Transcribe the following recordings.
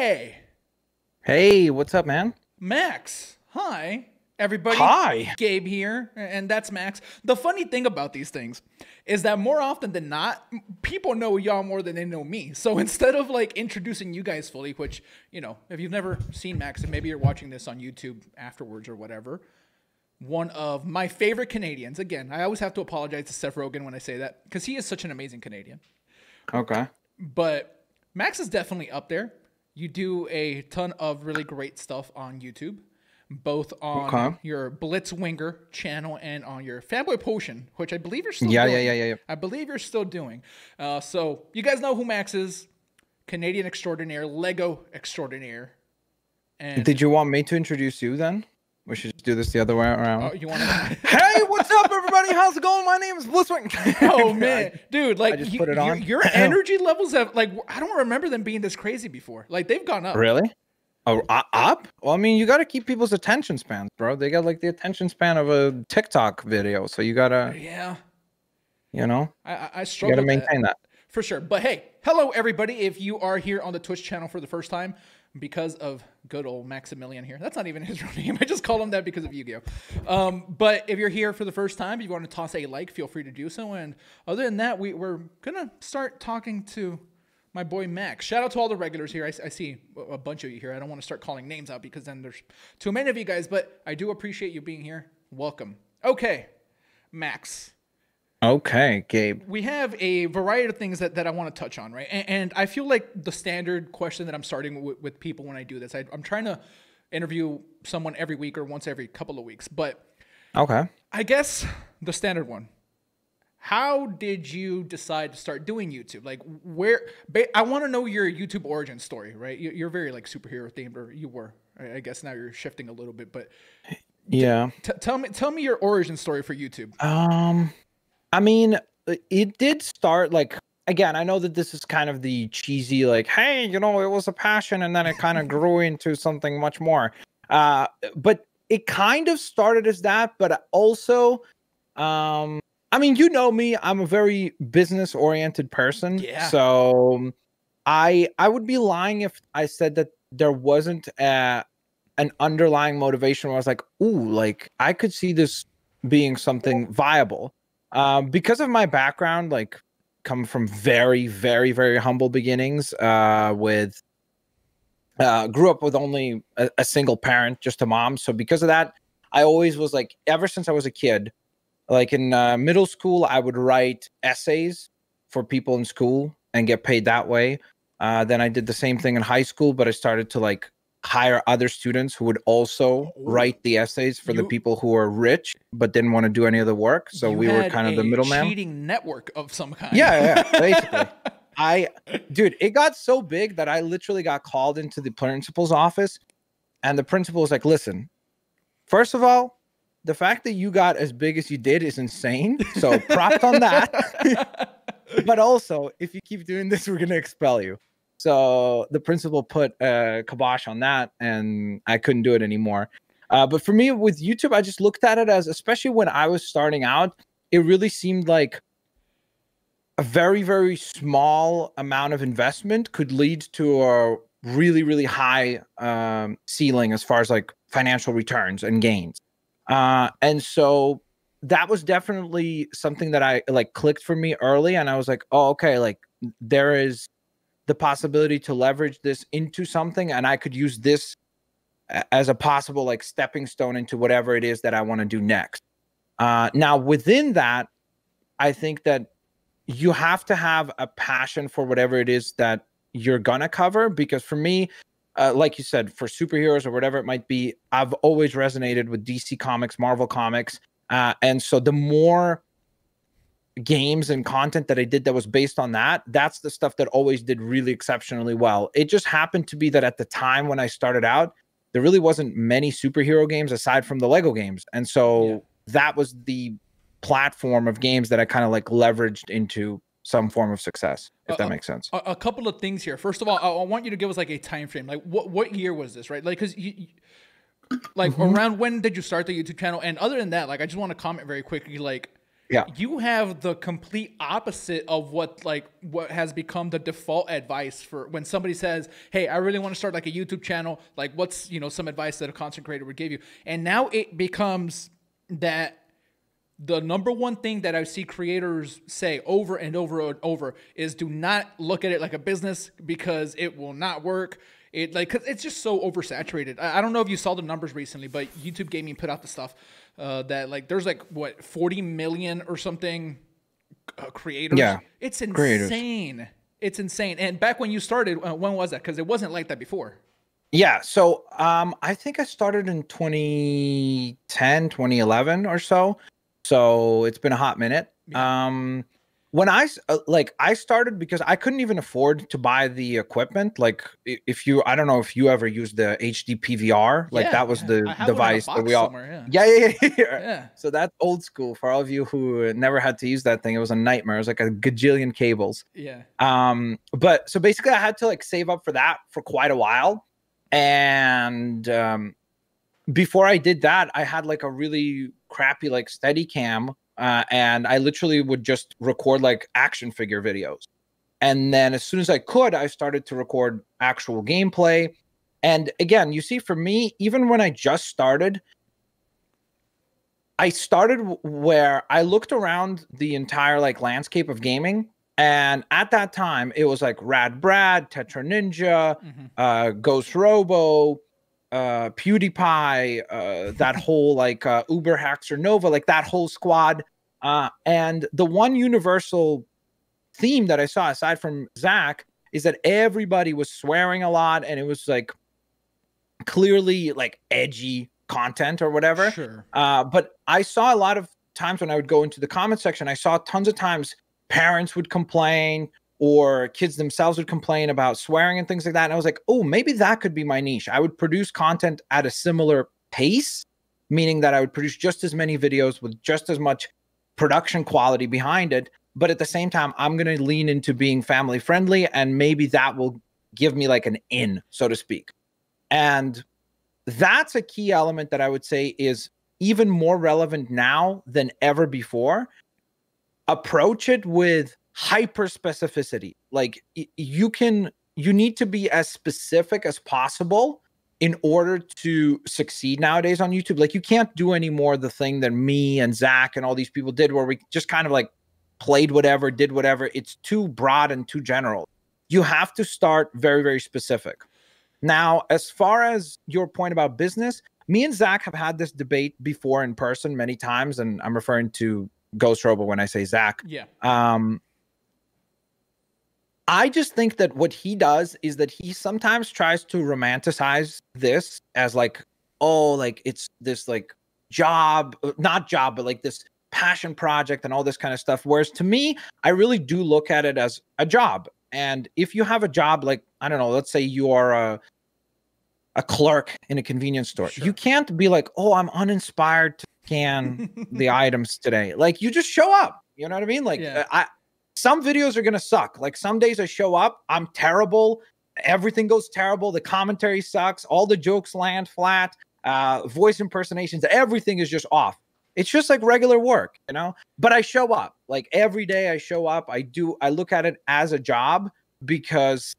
Hey, Hey, what's up, man? Max. Hi, everybody. Hi. Gabe here, and that's Max. The funny thing about these things is that more often than not, people know y'all more than they know me. So instead of like introducing you guys fully, which, you know, if you've never seen Max and maybe you're watching this on YouTube afterwards or whatever, one of my favorite Canadians. Again, I always have to apologize to Seth Rogan when I say that because he is such an amazing Canadian. Okay. But Max is definitely up there. You do a ton of really great stuff on YouTube, both on your Blitzwinger channel and on your Fanboy Potion, which I believe you're still doing. Yeah. I believe you're still doing. So you guys know who Max is. Canadian extraordinaire, Lego extraordinaire. And Did you want me to introduce you then? We should just do this the other way around. You want to? Hey, what's up, everybody? How's it going? My name is Blitzwinger. Oh man, dude! Like, I just put it on. Your energy levels have I don't remember them being this crazy before. Like they've gone up. Really? Oh, up? Well, I mean, you got to keep people's attention spans, bro. They got like the attention span of a TikTok video, so you gotta. Yeah. You know. I struggle. You gotta maintain that. For sure. But hey, hello everybody! If you are here on the Twitch channel for the first time, because of good old Maximilian here. That's not even his real name. I just call him that because of Yu-Gi-Oh. But if you're here for the first time, if you want to toss a like, feel free to do so. And other than that, we're going to start talking to my boy Max. Shout out to all the regulars here. I see a bunch of you here. I don't want to start calling names out because then there's too many of you guys. But I do appreciate you being here. Welcome. Okay, Max. Okay, Gabe. We have a variety of things that I want to touch on, right? And I feel like the standard question that I'm starting with people when I do this, I'm trying to interview someone every week or once every couple of weeks. But okay, I guess the standard one. How did you decide to start doing YouTube? Like I want to know your YouTube origin story, right? You're very like superhero themed, or you were. I guess now you're shifting a little bit, but yeah. Tell me your origin story for YouTube. I mean, it did start like, again, I know that this is kind of the cheesy, like, hey, you know, it was a passion and then it kind of grew into something much more. But it kind of started as that, but also, I mean, you know me, I'm a very business oriented person. Yeah. So I would be lying if I said that there wasn't an underlying motivation where I was like, ooh, like I could see this being something viable. Because of my background, like come from very, very, very humble beginnings, grew up with only a single parent, just a mom. So because of that, I always was like, ever since I was a kid, like in middle school, I would write essays for people in school and get paid that way. Then I did the same thing in high school, but I started to like hire other students who would also write the essays for the people who are rich but didn't want to do any of the work. So we were kind of the middleman. Cheating network of some kind. Yeah, basically. Dude, it got so big that I literally got called into the principal's office, and the principal was like, listen, first of all, the fact that you got as big as you did is insane. So props on that. But also, if you keep doing this, we're going to expel you. So the principal put a kibosh on that, and I couldn't do it anymore. But for me, with YouTube, I just looked at it as, especially when I was starting out, it really seemed like a very, very small amount of investment could lead to a really, really high ceiling as far as like financial returns and gains. And so that was definitely something that I like clicked for me early. And I was like, oh, okay, like there is the possibility to leverage this into something, and I could use this as a possible like stepping stone into whatever it is that I want to do next. Now within that, I think that you have to have a passion for whatever it is that you're gonna cover, because for me, like you said, for superheroes or whatever it might be, I've always resonated with DC Comics, Marvel Comics, and so the more games and content that I did that was based on that, that's the stuff that always did really exceptionally well. It just happened to be that at the time when I started out, there really wasn't many superhero games aside from the Lego games. And so that was the platform of games that I kind of like leveraged into some form of success, if that makes sense. A couple of things here. First of all, I want you to give us like a time frame. Like what year was this, right? Like, because around when did you start the YouTube channel? And other than that, like, I just want to comment very quickly, like, Yeah. You have the complete opposite of what has become the default advice for when somebody says, hey, I really want to start like a YouTube channel. Like what's, some advice that a content creator would give you. And now it becomes that the number one thing that I see creators say over and over and over is do not look at it like a business because it will not work. Cause it's just so oversaturated. I don't know if you saw the numbers recently, but YouTube Gaming put out the stuff that like there's like what 40 million or something creators. Yeah, it's insane. Creators. It's insane. And back when you started, when was that? Because it wasn't like that before. Yeah. So I think I started in 2010, 2011 or so. So it's been a hot minute. Yeah. When I started because I couldn't even afford to buy the equipment. Like I don't know if you ever used the HD PVR, like that was the device that we all, yeah. So that's old school for all of you who never had to use that thing. It was a nightmare. It was like a gajillion cables. Yeah. But so basically I had to like save up for that for quite a while. And, before I did that, I had like a really crappy like Steadicam. And I literally would just record like action figure videos. And then as soon as I could, I started to record actual gameplay. And again, you see, for me, even when I just started, I started where I looked around the entire like landscape of gaming. And at that time, it was like Rad Brad, Tetra Ninja, Ghost Robo, PewDiePie, that whole like Uber Haxer Nova, like that whole squad. And the one universal theme that I saw aside from Zach is that everybody was swearing a lot, and it was like clearly like edgy content or whatever. Sure. But I saw a lot of times when I would go into the comment section, I saw tons of times parents would complain or kids themselves would complain about swearing and things like that. And I was like, oh, maybe that could be my niche. I would produce content at a similar pace, meaning that I would produce just as many videos with just as much production quality behind it. But at the same time, I'm going to lean into being family friendly, and maybe that will give me like an in, so to speak. And that's a key element that I would say is even more relevant now than ever before. Approach it with hyper specificity. Like you need to be as specific as possible in order to succeed nowadays on YouTube. Like you can't do any more the thing that me and Zach and all these people did where we just kind of like played whatever, did whatever. It's too broad and too general. You have to start very, very specific. Now, as far as your point about business, me and Zach have had this debate before in person many times, and I'm referring to Ghost Robo when I say Zach. Yeah. I just think that what he does is that he sometimes tries to romanticize this as like, oh, like it's this like job, not job, but like this passion project and all this kind of stuff. Whereas to me, I really do look at it as a job. And if you have a job, like, I don't know, let's say you are a clerk in a convenience store. Sure. You can't be like, oh, I'm uninspired to scan the items today. Like you just show up. You know what I mean? Like some videos are going to suck. Like some days I show up, I'm terrible. Everything goes terrible. The commentary sucks. All the jokes land flat. Voice impersonations, everything is just off. It's just like regular work, you know? But I show up. Like every day I show up. I look at it as a job because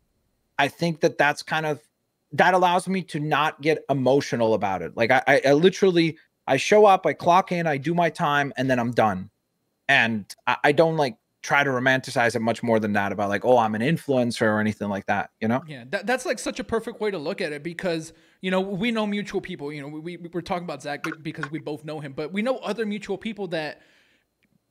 I think that that allows me to not get emotional about it. Like I literally, I show up, I clock in, I do my time, and then I'm done. And I don't like try to romanticize it much more than that about like, oh, I'm an influencer or anything like that, you know? Yeah, that's like such a perfect way to look at it because, you know, we know mutual people, you know, we're talking about Zach because we both know him, but we know other mutual people that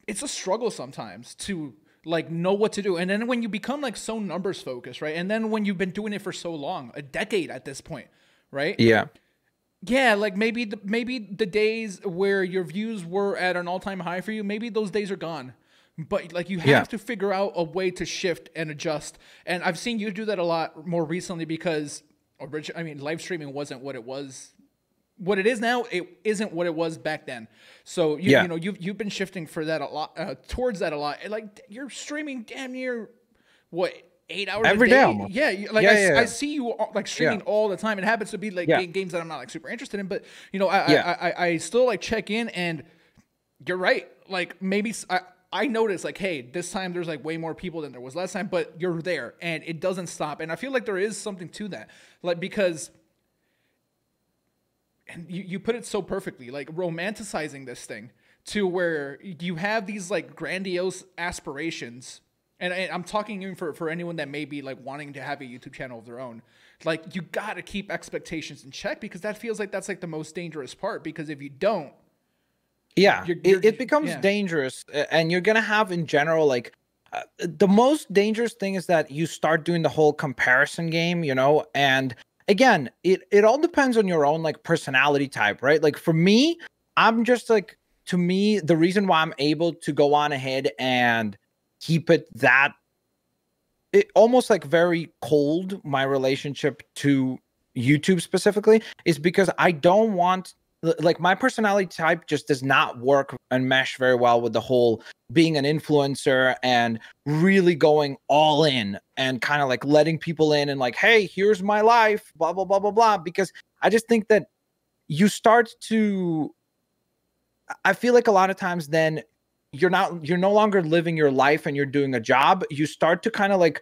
it's a struggle sometimes to like know what to do. And then when you become like so numbers focused, right? And then when you've been doing it for so long, a decade at this point, right? Yeah. Yeah, like maybe the days where your views were at an all-time high for you, maybe those days are gone. But like you have to figure out a way to shift and adjust. And I've seen you do that a lot more recently because live streaming wasn't what it was. What it is now, it isn't what it was back then. So you know you've been shifting for that a lot towards that a lot. And like you're streaming damn near what 8 hours every a day. Almost. Yeah, like I see you like streaming all the time. It happens to be like games that I'm not like super interested in, but you know I still like check in and you're right. Like maybe I noticed like, hey, this time there's like way more people than there was last time, but you're there and it doesn't stop. And I feel like there is something to that. Like, because, and you put it so perfectly, like romanticizing this thing to where you have these like grandiose aspirations. And I'm talking even for anyone that may be like wanting to have a YouTube channel of their own. Like, you got to keep expectations in check, because that feels like that's like the most dangerous part. Because if you don't, yeah, it becomes dangerous. And you're going to have in general, like the most dangerous thing is that you start doing the whole comparison game, you know, and again, it all depends on your own like personality type, right? Like for me, I'm just like, to me, the reason why I'm able to go on ahead and keep it almost like very cold, my relationship to YouTube specifically, is because I don't want, like, my personality type just does not work and mesh very well with the whole being an influencer and really going all in and kind of like letting people in and like, hey, here's my life, blah, blah, blah, blah, blah. Because I just think that you start to, I feel like a lot of times then you're no longer living your life and you're doing a job. You start to kind of like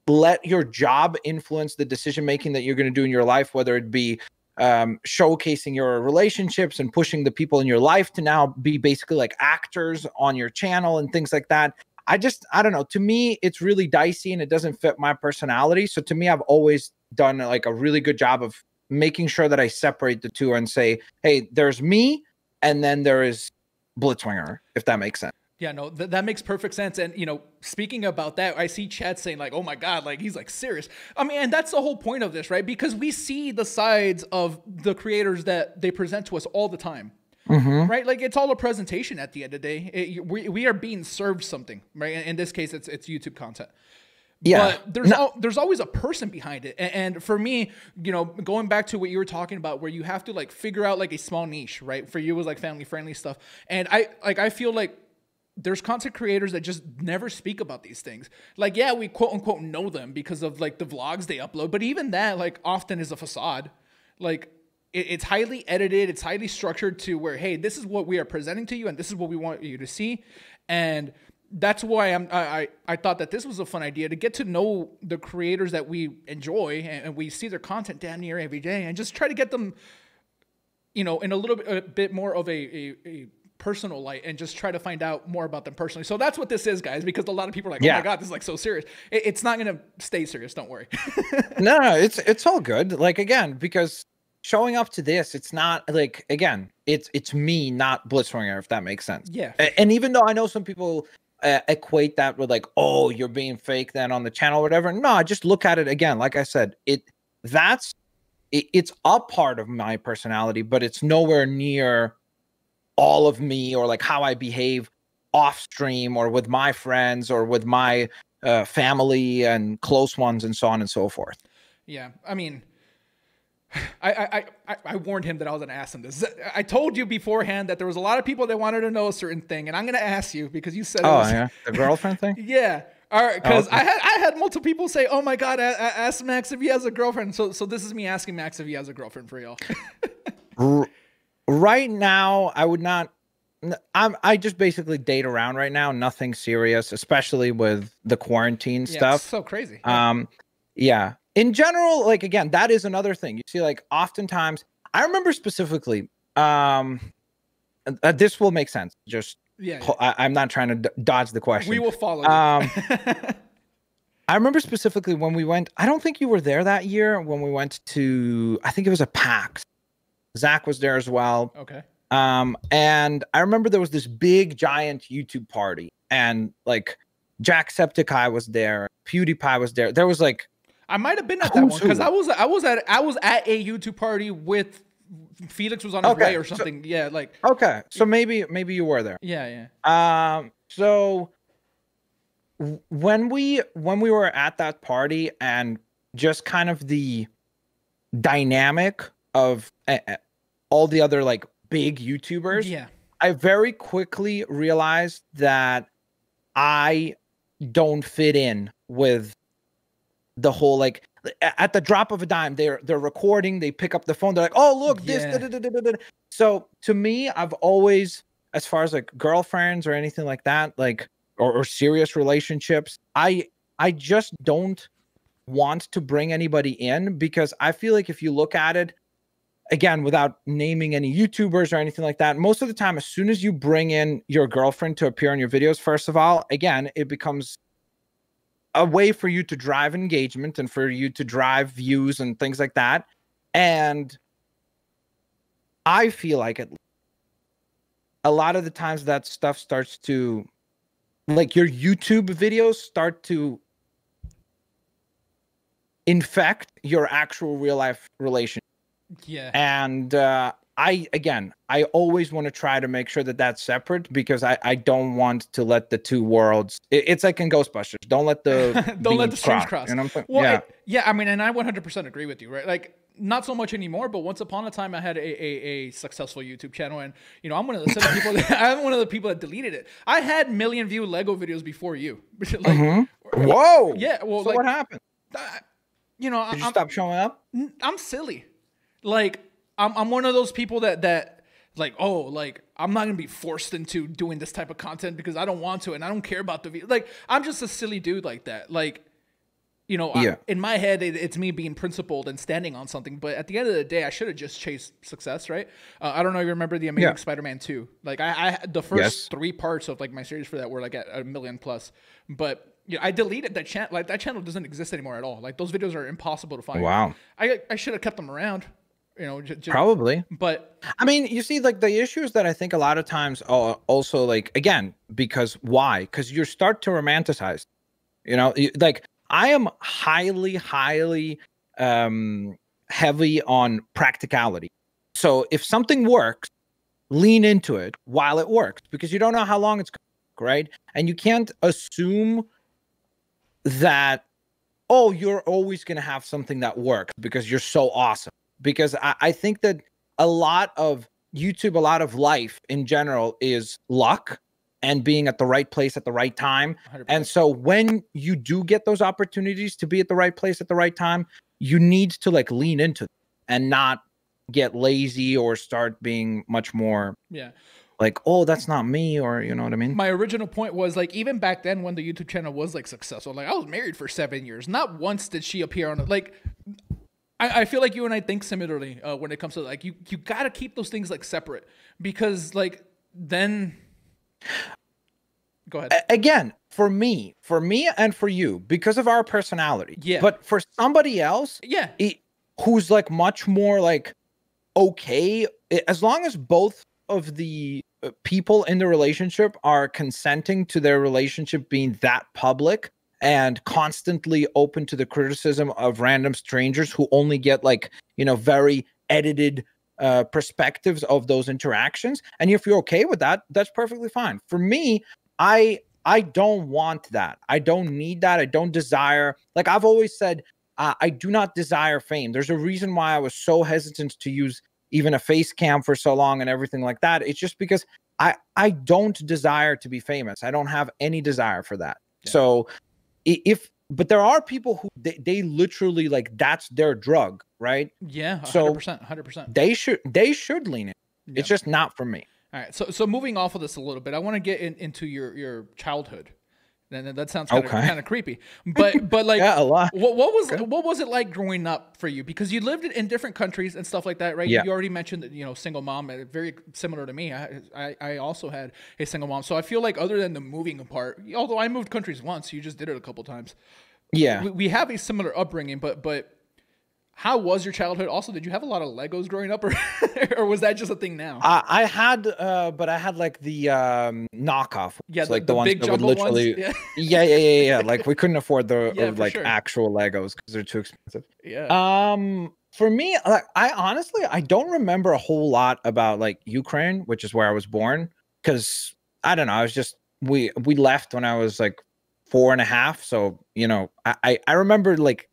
let your job influence the decision making that you're going to do in your life, whether it be showcasing your relationships and pushing the people in your life to now be basically like actors on your channel and things like that. I don't know. To me, it's really dicey and it doesn't fit my personality. So to me, I've always done like a really good job of making sure that I separate the two and say, hey, there's me, and then there is Blitzwinger, if that makes sense. Yeah, no, that makes perfect sense. And, you know, speaking about that, I see chat saying like, oh my God, like he's like serious. I mean, and that's the whole point of this, right? Because we see the sides of the creators that they present to us all the time, right? Like, it's all a presentation at the end of the day. We are being served something, right? In this case, it's YouTube content. Yeah, but there's always a person behind it. And for me, you know, going back to what you were talking about, where you have to like figure out like a small niche, right? For you, it was like family friendly stuff. And I feel like there's content creators that just never speak about these things. Like, yeah, we quote unquote know them because of like the vlogs they upload, but even that like often is a facade. Like it's highly edited, it's highly structured to where, hey, this is what we are presenting to you and this is what we want you to see. And that's why I thought that this was a fun idea, to get to know the creators that we enjoy and we see their content damn near every day, and just try to get them, you know, in a bit more of a personal light, and just try to find out more about them personally. So that's what this is, guys, because a lot of people are like, oh my God, this is like so serious. It's not going to stay serious. Don't worry. No, it's all good. Like, again, because showing up to this, it's not like, again, it's me, not Blitzwinger, if that makes sense. Yeah. And even though I know some people equate that with like, oh, you're being fake then on the channel or whatever. No, I just look at it again. Like I said, it's a part of my personality, but it's nowhere near all of me, or like how I behave off stream or with my friends or with my family and close ones and so on and so forth. Yeah. I mean, I warned him that I was going to ask him this. I told you beforehand that there was a lot of people that wanted to know a certain thing, and I'm going to ask you because you said, yeah, the girlfriend thing. Yeah. All right. Because I had multiple people say, oh my God, ask Max if he has a girlfriend. So this is me asking Max if he has a girlfriend for y'all. Right now, I would not. I just basically date around right now. Nothing serious, especially with the quarantine stuff. It's so crazy. Yeah. In general, like, again, that is another thing. You see, like, oftentimes, I remember specifically, this will make sense. Just, I'm not trying to dodge the question. We will follow. I remember specifically when we went, I don't think you were there that year, when we went to, I think it was a PAX. Zach was there as well. Okay. And I remember there was this big, giant YouTube party, and like Jacksepticeye was there, PewDiePie was there. There was like, I might have been at that one because I was at a YouTube party with Felix was on his way or something. So, like so maybe you were there. Yeah. So when we were at that party, and just kind of the dynamic of all the other like big YouTubers, I very quickly realized that I don't fit in with the whole, like, at the drop of a dime, they're recording, they pick up the phone, they're like, oh look, this. So to me, I've always as far as like girlfriends or anything like that, like or serious relationships. I just don't want to bring anybody in, because I feel like if you look at it, again, without naming any YouTubers or anything like that, most of the time, as soon as you bring in your girlfriend to appear in your videos, first of all, again, it becomes a way for you to drive engagement and for you to drive views and things like that. And I feel like a lot of the times that stuff starts to, like, your YouTube videos start to infect your actual real life relationship. Yeah. And I always want to try to make sure that that's separate, because I don't want to let the two worlds, it's like in Ghostbusters, don't let the don't let the streams cross. You know what I'm saying? Well, yeah. I mean, and I 100% agree with you, right? Like, not so much anymore, but once upon a time I had a successful YouTube channel, and you know, I'm one of the people I'm one of the people that deleted it. I had million view Lego videos before you. Like, whoa. Yeah. Well, so like, what happened? You know, Did you stop showing up? I'm silly. Like, I'm one of those people that like, oh, like, I'm not gonna be forced into doing this type of content because I don't want to, and I don't care about the view. Like, I'm just a silly dude like that. Like, you know, in my head, it's me being principled and standing on something. But at the end of the day, I should have just chased success, right? I don't know if you remember the Amazing Spider-Man 2. Like, I the first 3 parts of like my series for that were like at 1 million plus. But yeah, I deleted that channel. Like, that channel doesn't exist anymore at all. Like, those videos are impossible to find. Wow. I should have kept them around. You know, probably. But I mean, you see, like, the issues that I think a lot of times are also, like, again, because why? Because you start to romanticize, you know, like, I am highly heavy on practicality. So if something works, lean into it while it works, because you don't know how long it's going to work, right? And you can't assume that, oh, you're always going to have something that works because you're so awesome. Because I think that a lot of YouTube, a lot of life in general is luck and being at the right place at the right time. 100%. And so when you do get those opportunities to be at the right place at the right time, you need to like lean into them and not get lazy or start being much more like, oh, that's not me, or you know what I mean? My original point was, like, even back then when the YouTube channel was like successful, like, I was married for 7 years. Not once did she appear on it. Like, I feel like you and I think similarly when it comes to, like, you got to keep those things like separate, because like then go ahead. Again, for me and for you, because of our personality. Yeah. But for somebody else, who's like much more like, okay, as long as both of the people in the relationship are consenting to their relationship being that public and constantly open to the criticism of random strangers who only get, like, you know, very edited perspectives of those interactions. And if you're okay with that, that's perfectly fine. For me, I don't want that. I don't need that. I don't desire, like I've always said, I do not desire fame. There's a reason why I was so hesitant to use even a face cam for so long and everything like that. It's just because I don't desire to be famous. I don't have any desire for that. Yeah. So but there are people who they literally, like, that's their drug, right? Yeah, 100%. They should lean in. Yeah. It's just not for me. All right, so moving off of this a little bit, I want to get into your childhood. And that sounds kind of creepy, but like, yeah, a lot. What was it like growing up for you? Because you lived in different countries and stuff like that, right? Yeah. You already mentioned that, you know, single mom, very similar to me. I also had a single mom, so I feel like other than the moving part, although I moved countries once, you just did it a couple times. Yeah, we have a similar upbringing, but how was your childhood? Also, did you have a lot of Legos growing up, or was that just a thing now? I had, but I had like the knockoff. Yeah, like the ones big that would literally, ones. Yeah. Like we couldn't afford the actual Legos because they're too expensive. Yeah. For me, like, I honestly don't remember a whole lot about like Ukraine, which is where I was born, because I don't know. I was just we left when I was like 4.5, so you know I remember like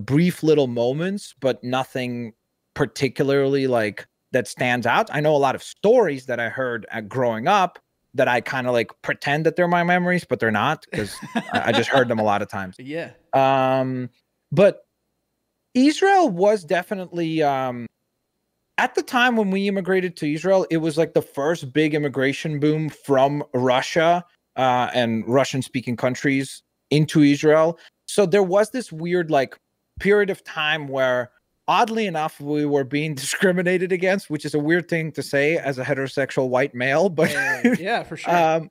brief little moments, but nothing particularly like that stands out. I know a lot of stories that I heard growing up that I kind of like pretend that they're my memories, but they're not, because I just heard them a lot of times. Yeah. But Israel was definitely at the time when we immigrated to Israel, it was like the first big immigration boom from Russia and Russian-speaking countries into Israel. So there was this weird like period of time where, oddly enough, we were being discriminated against, which is a weird thing to say as a heterosexual white male, but yeah, for sure.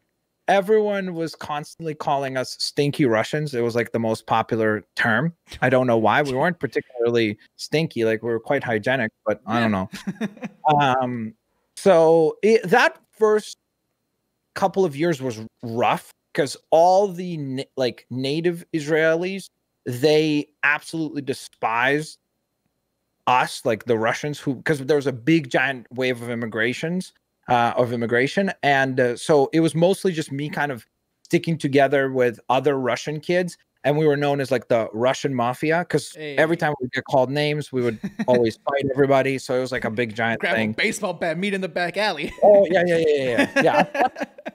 everyone was constantly calling us stinky Russians. It was like the most popular term. I don't know why. We weren't particularly stinky, like we were quite hygienic, but I don't know. So that first couple of years was rough because all the like native Israelis, they absolutely despised us, like the Russians, who, because there was a big giant wave of immigration, and so it was mostly just me kind of sticking together with other Russian kids, and we were known as like the Russian mafia because every time we get called names, we would always fight everybody. So it was like a big giant Grab thing. a baseball bat, meet in the back alley. Oh yeah.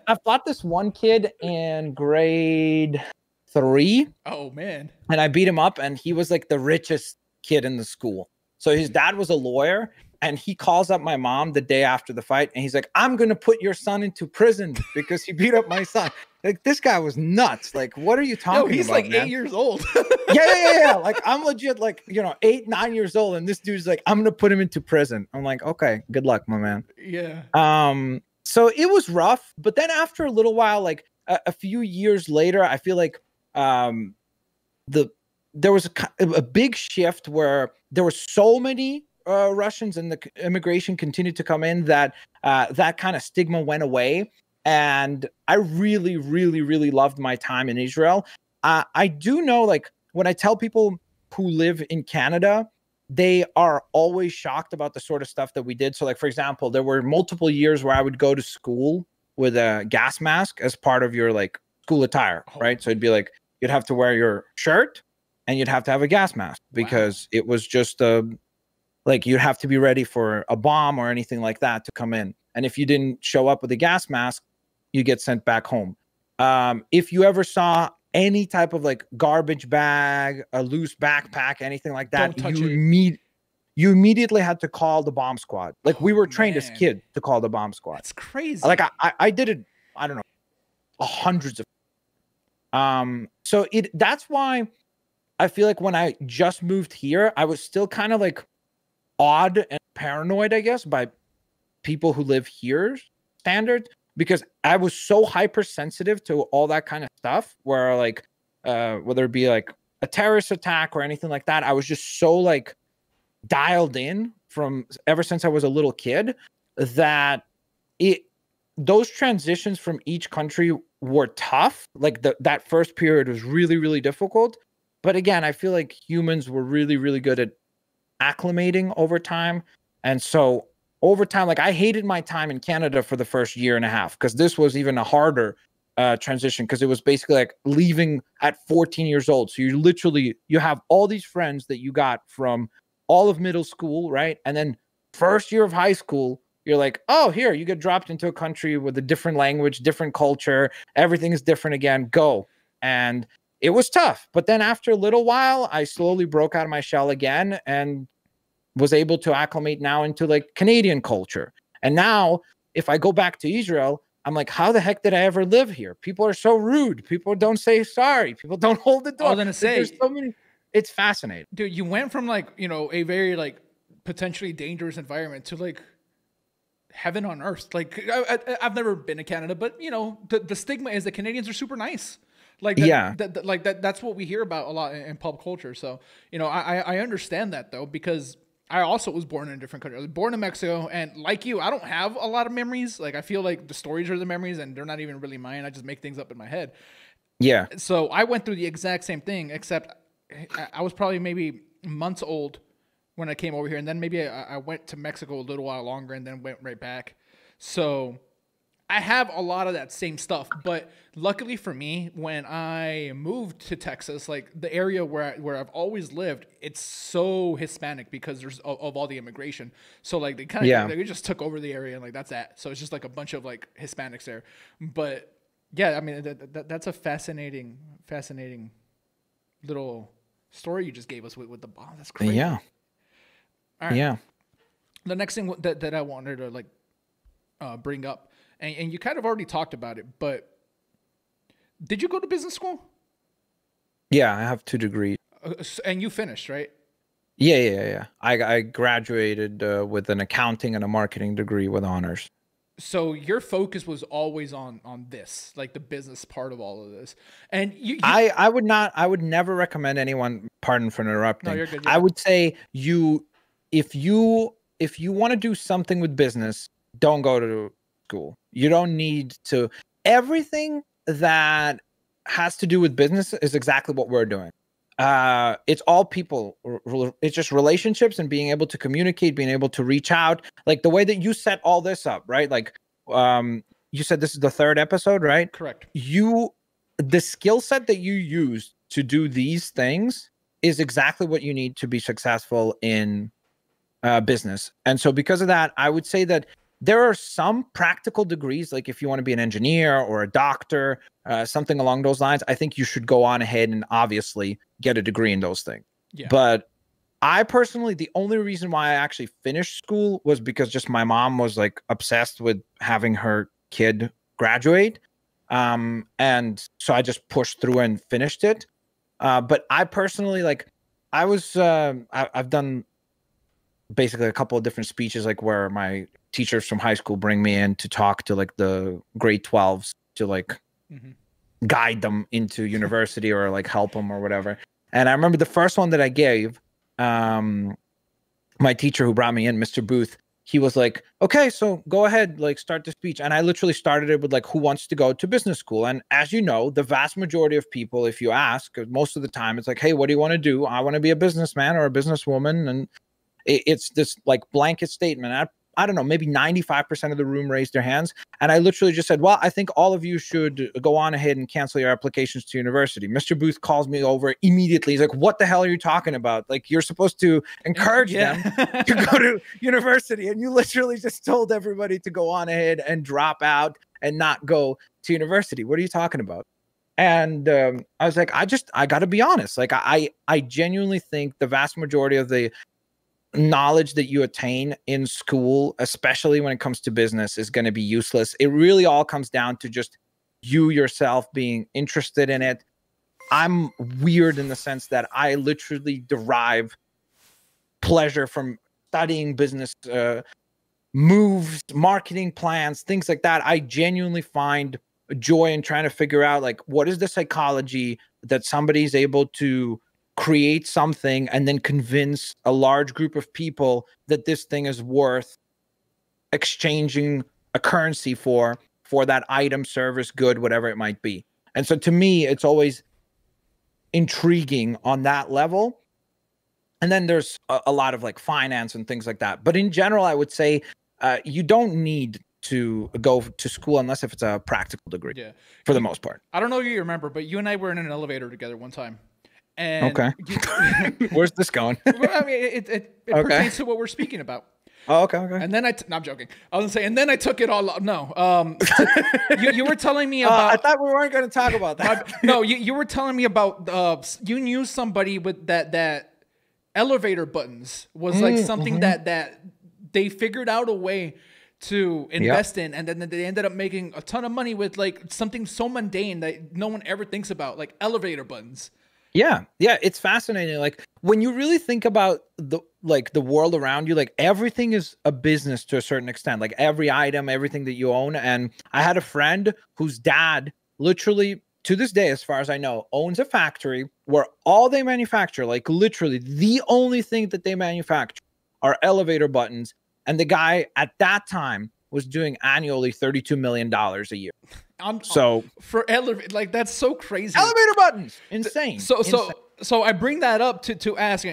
I fought this one kid in grade 3. Oh man! And I beat him up, and he was like the richest kid in the school. So his dad was a lawyer, and he calls up my mom the day after the fight, and he's like, "I'm gonna put your son into prison because he beat up my son." Like, this guy was nuts. Like, what are you talking about? He's like man? 8 years old. yeah. Like, I'm legit like 8, 9 years old, and this dude's like, "I'm gonna put him into prison." I'm like, okay, good luck, my man. Yeah. So it was rough, but then after a little while, like a few years later, I feel like there was a big shift where there were so many Russians, and the immigration continued to come in that that kind of stigma went away. And I really, really, really loved my time in Israel. I do know, like, when I tell people who live in Canada, they are always shocked about the sort of stuff that we did. So, like, for example, there were multiple years where I would go to school with a gas mask as part of your like school attire, right? So it'd be like, you'd have to wear your shirt and you'd have to have a gas mask because it was just like, you'd have to be ready for a bomb or anything like that to come in. And if you didn't show up with a gas mask, you get sent back home. If you ever saw any type of like garbage bag, a loose backpack, anything like that, you immediately had to call the bomb squad. Like, we were trained as kids to call the bomb squad. That's crazy. Like, I did it, I don't know, hundreds of so that's why I feel like when I just moved here, I was still kind of like odd and paranoid, I guess, by people who live here standards, because I was so hypersensitive to all that kind of stuff, where like whether it be like a terrorist attack or anything like that, I was just so like dialed in from ever since I was a little kid that those transitions from each country were tough. Like that first period was really, really difficult. But again, I feel like humans were really, really good at acclimating over time. And so over time, like, I hated my time in Canada for the first year and a half, because this was even a harder transition, because it was basically like leaving at 14 years old. So you have all these friends that you got from all of middle school, right? And then first year of high school, you're like, oh, here, you get dropped into a country with a different language, different culture. Everything is different again. Go. And it was tough. But then after a little while, I slowly broke out of my shell again and was able to acclimate now into like Canadian culture. And now if I go back to Israel, I'm like, how the heck did I ever live here? People are so rude. People don't say sorry. People don't hold the door. I was gonna say, there's so many. It's fascinating. Dude, you went from like, a very like potentially dangerous environment to like heaven on earth. Like, I've never been to Canada, but the stigma is that Canadians are super nice. Like, that's what we hear about a lot in pop culture. So, I understand that though, because I also was born in a different country. I was born in Mexico, and like you, I don't have a lot of memories. Like, I feel like the stories are the memories, and they're not even really mine. I just make things up in my head. Yeah. So I went through the exact same thing, except I was probably maybe months old when I came over here, and then maybe I went to Mexico a little while longer, and then went right back. So I have a lot of that same stuff, but luckily for me, when I moved to Texas, like the area where I've always lived, it's so Hispanic because there's of all the immigration. So like they just took over the area, and like that's that. So it's just like a bunch of like Hispanics there. But yeah, I mean that's a fascinating little story you just gave us with the bomb. That's crazy. Yeah. All right. Yeah. the next thing that I wanted to like bring up, and you kind of already talked about it, but did you go to business school? Yeah, I have 2 degrees. And you finished, right? Yeah. I graduated with an accounting and a marketing degree with honors. So your focus was always on this, like the business part of all of this. And I would never recommend anyone, pardon for interrupting. No, you're good. I would say if you want to do something with business, don't go to school. You don't need to. Everything that has to do with business is exactly what we're doing. It's all people. It's just relationships and being able to communicate, being able to reach out. Like the way that you set all this up, right? Like, you said this is the 3rd episode, right? Correct. The skill set that you use to do these things is exactly what you need to be successful in business. And so because of that, I would say that there are some practical degrees, like if you want to be an engineer or a doctor, something along those lines, I think you should go on ahead and obviously get a degree in those things. Yeah. But I personally, the only reason why I actually finished school was because just my mom was like obsessed with having her kid graduate. And so I just pushed through and finished it. But I personally, like, I've done basically a couple of different speeches, like where my teachers from high school bring me in to talk to like the grade 12s to like guide them into university or like help them or whatever. And I remember the first one that I gave, my teacher who brought me in, Mr. Booth, he was like, okay, so go ahead, like start the speech. And I literally started it with like, who wants to go to business school? And as you know, the vast majority of people, if you ask, most of the time it's like, hey, what do you want to do? I want to be a businessman or a businesswoman. And it's this like blanket statement. I don't know, maybe 95% of the room raised their hands. And I literally just said, well, I think all of you should go on ahead and cancel your applications to university. Mr. Booth calls me over immediately. He's like, what the hell are you talking about? Like, you're supposed to encourage them to go to university. And you literally just told everybody to go on ahead and drop out and not go to university. What are you talking about? And I was like, I got to be honest. Like, I genuinely think the vast majority of the knowledge that you attain in school, especially when it comes to business, is going to be useless. It really all comes down to just you yourself being interested in it. I'm weird in the sense that I literally derive pleasure from studying business moves, marketing plans, things like that. I genuinely find joy in trying to figure out, like, what is the psychology that somebody's able to create something and then convince a large group of people that this thing is worth exchanging a currency for that item, service, good, whatever it might be. And so to me, it's always intriguing on that level. And then there's a lot of like finance and things like that. But in general, I would say you don't need to go to school unless if it's a practical degree, for the most part. I don't know if you remember, but you and I were in an elevator together one time. And okay. Where's this going? Well, I mean, it pertains to what we're speaking about. Oh, okay. And then no, I'm joking. I was gonna say, and then I took it all. No, you were telling me about. I thought we weren't going to talk about that. No, you were telling me about. You knew somebody with that elevator buttons was like something that they figured out a way to invest in, and then they ended up making a ton of money with like something so mundane that no one ever thinks about, like elevator buttons. Yeah, it's fascinating. Like when you really think about the world around you, like everything is a business to a certain extent. Like every item, everything that you own. And I had a friend whose dad, literally to this day, as far as I know, owns a factory where all they manufacture, like literally the only thing that they manufacture are elevator buttons. And the guy at that time was doing annually $32 million a year. For elevator, like that's so crazy. Elevator buttons, insane. So I bring that up to ask,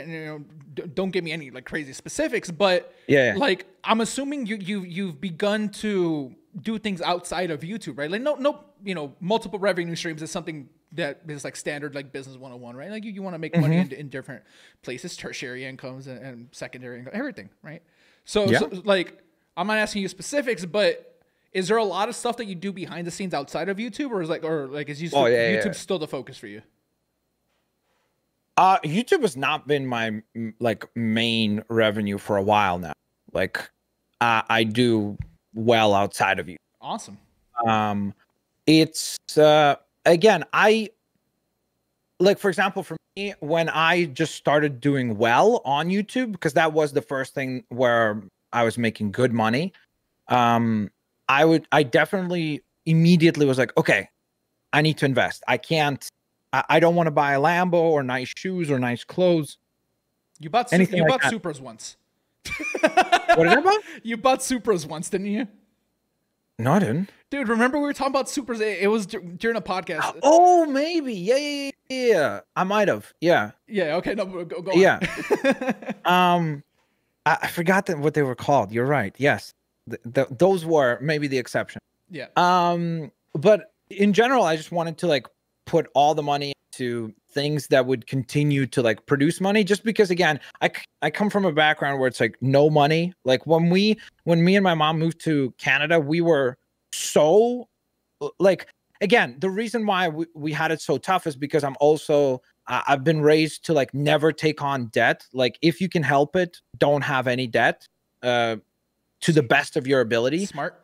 don't give me any like crazy specifics, but like I'm assuming you've begun to do things outside of YouTube, right? Like no, multiple revenue streams is something that is like standard, like business 101, right? Like you want to make money in different places, tertiary incomes and secondary income, everything, right? So like I'm not asking you specifics, but is there a lot of stuff that you do behind the scenes outside of YouTube, or is YouTube still the focus for you? YouTube has not been my like main revenue for a while now. Like I do well outside of you. Awesome. It's again, like, for example, for me, when I just started doing well on YouTube, because that was the first thing where I was making good money, I definitely immediately was like, okay, I need to invest. I don't want to buy a Lambo or nice shoes or nice clothes. You bought Supras once. What did I buy? You bought Supras once, didn't you? No, I didn't. Dude, remember we were talking about Supras? It was during a podcast. Oh, maybe. Yeah. I might have. Yeah. Yeah. Okay. No, go on. Yeah. I forgot what they were called. You're right. Yes. Those were maybe the exception. Yeah. But in general, I just wanted to like put all the money into things that would continue to like produce money, just because, again, I come from a background where it's like no money. Like when me and my mom moved to Canada, we were so like, again, the reason why we had it so tough is because I'm also I've been raised to like never take on debt. Like if you can help it, don't have any debt to the best of your ability. Smart.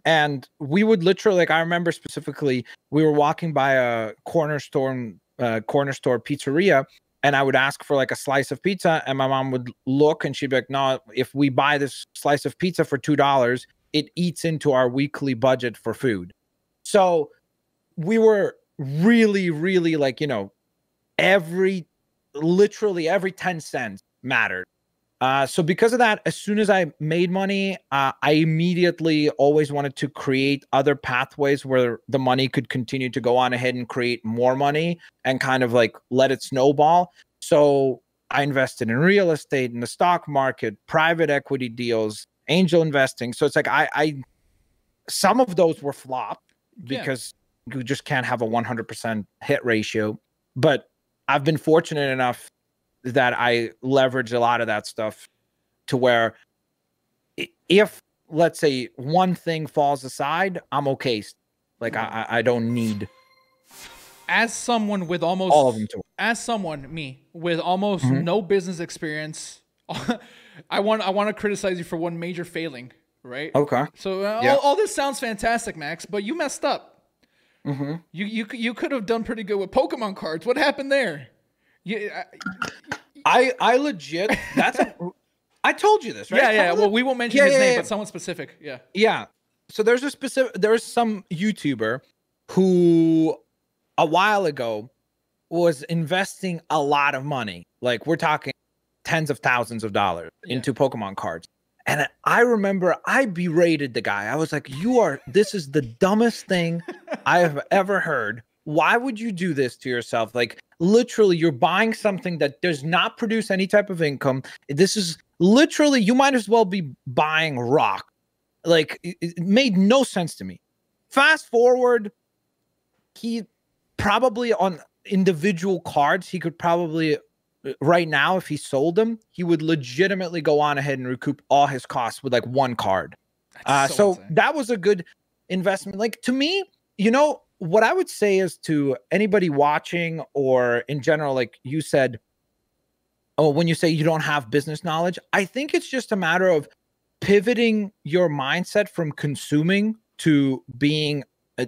And we would literally, like, I remember specifically, we were walking by a corner store pizzeria, and I would ask for like a slice of pizza, and my mom would look and she'd be like, no, if we buy this slice of pizza for $2, it eats into our weekly budget for food. So we were really, really like, literally every 10 cents mattered. So because of that, as soon as I made money, I immediately always wanted to create other pathways where the money could continue to go on ahead and create more money and kind of like let it snowball. So I invested in real estate, in the stock market, private equity deals, angel investing. So it's like some of those were flopped because you just can't have a 100% hit ratio. But I've been fortunate enough that I leverage a lot of that stuff to where if, let's say, one thing falls aside, I'm okay. Like I don't need. As someone with almost all of them too. As someone, me, with almost no business experience, I want to criticize you for one major failing, right? Okay. So all this sounds fantastic, Max, but you messed up. You could have done pretty good with Pokemon cards. What happened there? I legit. I told you this, right? Yeah. Well, we won't mention his name, but someone specific. Yeah. Yeah. So there's some YouTuber who a while ago was investing a lot of money. Like we're talking tens of thousands of dollars into Pokemon cards. And I remember I berated the guy. I was like, this is the dumbest thing I have ever heard. Why would you do this to yourself? Like literally you're buying something that does not produce any type of income. This is literally, you might as well be buying rock. Like it made no sense to me. Fast forward, he probably on individual cards, he could probably right now, if he sold them, he would legitimately go on ahead and recoup all his costs with like one card. So that was a good investment. Like to me, what I would say is to anybody watching or in general, like you said, when you say you don't have business knowledge, I think it's just a matter of pivoting your mindset from consuming to being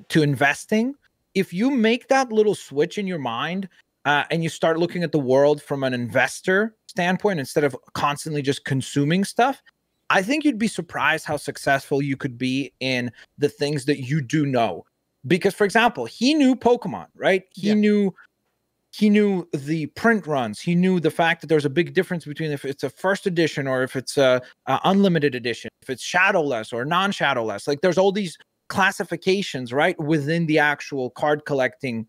to investing. If you make that little switch in your mind and you start looking at the world from an investor standpoint instead of constantly just consuming stuff, I think you'd be surprised how successful you could be in the things that you do know. Because, for example, he knew Pokemon, right? He knew the print runs. He knew the fact that there's a big difference between if it's a first edition or if it's a unlimited edition, if it's shadowless or non-shadowless. Like there's all these classifications, right, within the actual card collecting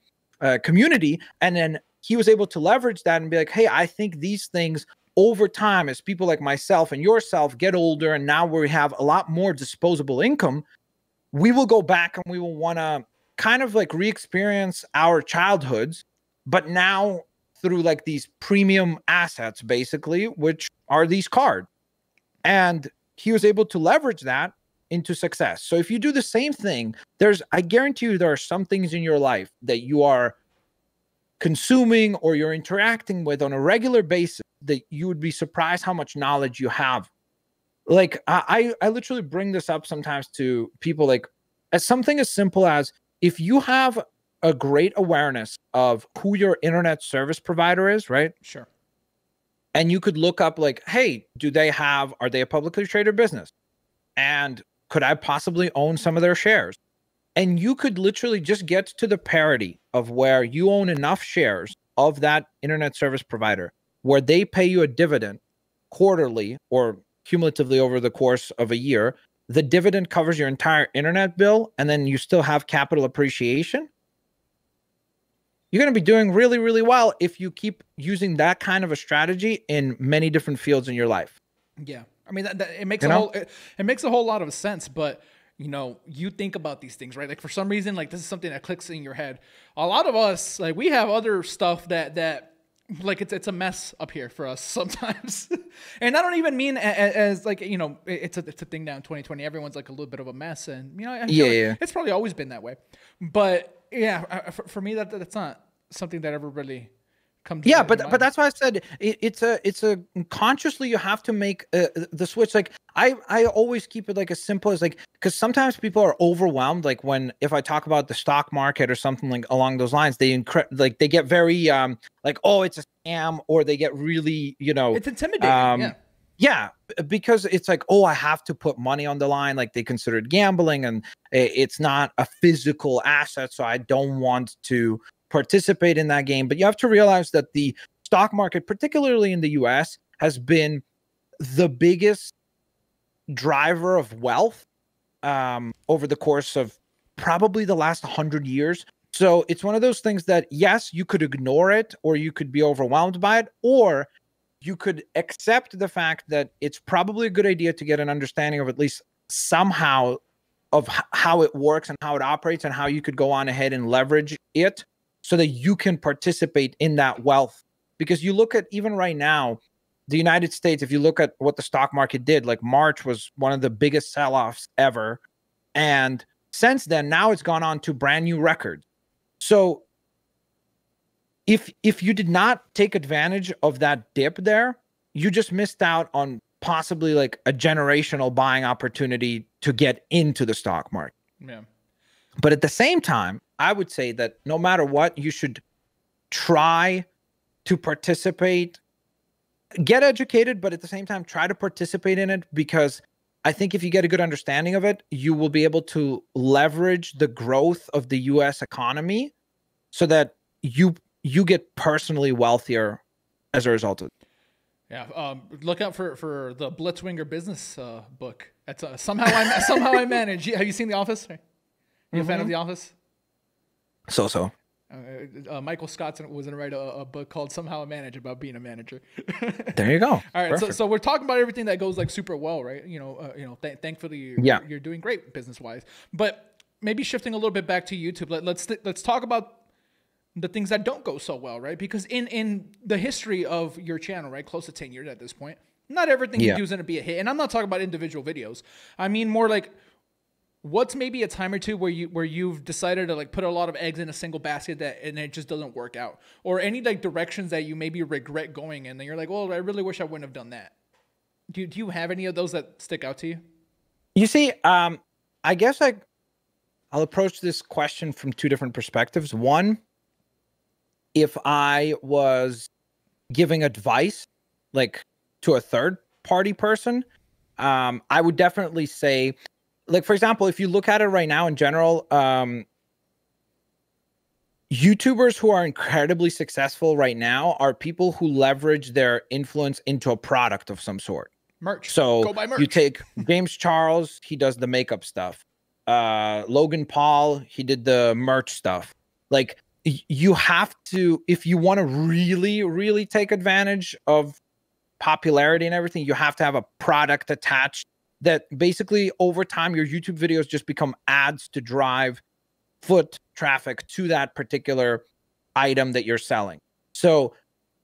community. And then he was able to leverage that and be like, hey, I think these things over time, as people like myself and yourself get older, and now we have a lot more disposable income, we will go back and we will want to kind of like re-experience our childhoods, but now through like these premium assets, basically, which are these cards. And he was able to leverage that into success. So if you do the same thing, I guarantee you there are some things in your life that you are consuming or you're interacting with on a regular basis that you would be surprised how much knowledge you have. like I literally bring this up sometimes to people, like as something as simple as if you have a great awareness of who your internet service provider is, right? Sure. And you could look up like, hey, are they a publicly traded business? And could I possibly own some of their shares? And you could literally just get to the parity of where you own enough shares of that internet service provider where they pay you a dividend quarterly or cumulatively over the course of a year. The dividend covers your entire internet bill, and then you still have capital appreciation. You're going to be doing really, really well if you keep using that kind of a strategy in many different fields in your life. Yeah. I mean, it makes it makes a whole lot of sense, but you know, you think about these things, right? Like for some reason, like this is something that clicks in your head. A lot of us, like we have other stuff that like it's a mess up here for us sometimes. And I don't even mean as like, you know, it's a thing now in 2020. Everyone's like a little bit of a mess, and you know, I feel like it's probably always been that way. But yeah, for me that's not something that ever really comes. Yeah, but that's why I said it's a consciously you have to make the switch. Like I always keep it like as simple as like, because sometimes people are overwhelmed. Like if I talk about the stock market or something like along those lines, they get very like, oh, it's a scam, or they get really, you know, it's intimidating. Yeah, because it's like, oh, I have to put money on the line. Like they consider it gambling, and it's not a physical asset, so I don't want to participate in that game. But you have to realize that the stock market, particularly in the US, has been the biggest driver of wealth over the course of probably the last 100 years. So it's one of those things that, yes, you could ignore it, or you could be overwhelmed by it, or you could accept the fact that it's probably a good idea to get an understanding of at least somehow of how it works and how it operates, and how you could go on ahead and leverage it so that you can participate in that wealth. Because you look at, even right now, the United States, if you look at what the stock market did, like March was one of the biggest sell-offs ever. And since then, now it's gone on to brand new records. So if you did not take advantage of that dip there, you just missed out on possibly like a generational buying opportunity to get into the stock market. Yeah. But at the same time, I would say that no matter what, you should try to participate, get educated, but at the same time, try to participate in it, because I think if you get a good understanding of it, you will be able to leverage the growth of the US economy so that you get personally wealthier as a result of it. Yeah, look out for the Blitzwinger business book. That's somehow I manage. Have you seen The Office? Are you a fan of The Office? So. Michael Scott was going to write a book called "Somehow I Manage" about being a manager. There you go. All right, so we're talking about everything that goes like super well, right? Thankfully, you're doing great business wise. But maybe shifting a little bit back to YouTube, let's talk about the things that don't go so well, right? Because in the history of your channel, right, close to 10 years at this point, not everything you do is going to be a hit. And I'm not talking about individual videos. I mean more like, what's maybe a time or two where you've decided to like put a lot of eggs in a single basket and it just doesn't work out, or any like directions that you maybe regret going in, and you're like, well, I really wish I wouldn't have done that. Do you have any of those that stick out to you? You see, I guess I'll approach this question from two different perspectives. One, if I was giving advice like to a third party person, I would definitely say, like, for example, if you look at it right now in general, YouTubers who are incredibly successful right now are people who leverage their influence into a product of some sort. Merch. So go buy merch. You take James Charles, he does the makeup stuff. Logan Paul, he did the merch stuff. Like, you have to, if you want to really, really take advantage of popularity and everything, you have to have a product attached that basically over time your YouTube videos just become ads to drive foot traffic to that particular item that you're selling. So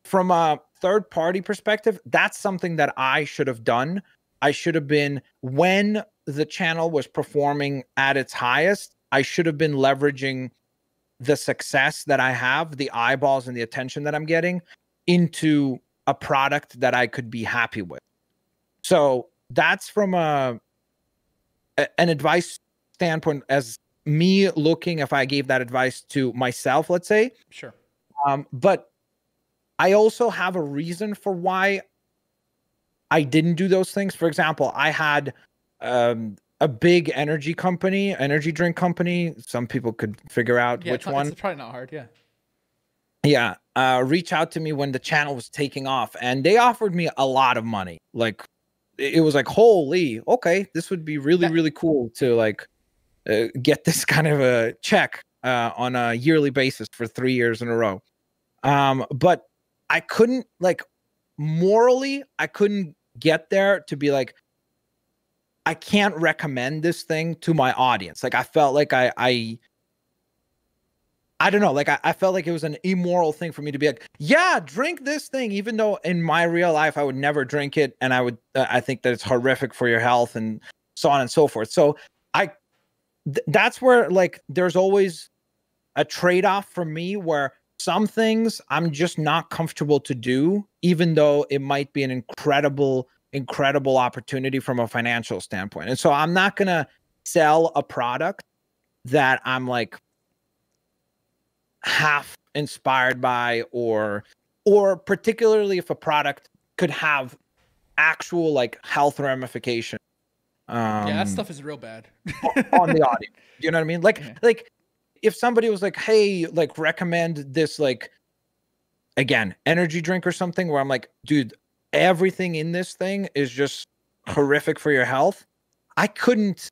from a third party perspective, that's something that I should have done. I should have been, when the channel was performing at its highest, I should have been leveraging the success that I have, the eyeballs and the attention that I'm getting, into a product that I could be happy with. So that's from an advice standpoint, as me looking if I gave that advice to myself, let's say. Sure. But I also have a reason for why I didn't do those things. For example, I had a big energy drink company. Some people could figure out which one. It's probably not hard. Yeah. Yeah. Reach out to me when the channel was taking off, and they offered me a lot of money. Like, it was like, holy, okay, this would be really cool to like get this kind of a check on a yearly basis for 3 years in a row. But I couldn't, like, morally, I couldn't get there to be like, I can't recommend this thing to my audience. Like, I felt like I don't know, like I felt like it was an immoral thing for me to be like, yeah, drink this thing, even though in my real life I would never drink it, and I think that it's horrific for your health and so on and so forth. So that's where, like, there's always a trade-off for me, where some things I'm just not comfortable to do, even though it might be an incredible opportunity from a financial standpoint. And so I'm not gonna sell a product that I'm like half inspired by, or particularly if a product could have actual like health ramification. Yeah, that stuff is real bad on the audience. You know what I mean? Like, like if somebody was like, hey, like, recommend this, like, again, energy drink or something, where I'm like, dude, everything in this thing is just horrific for your health. I couldn't,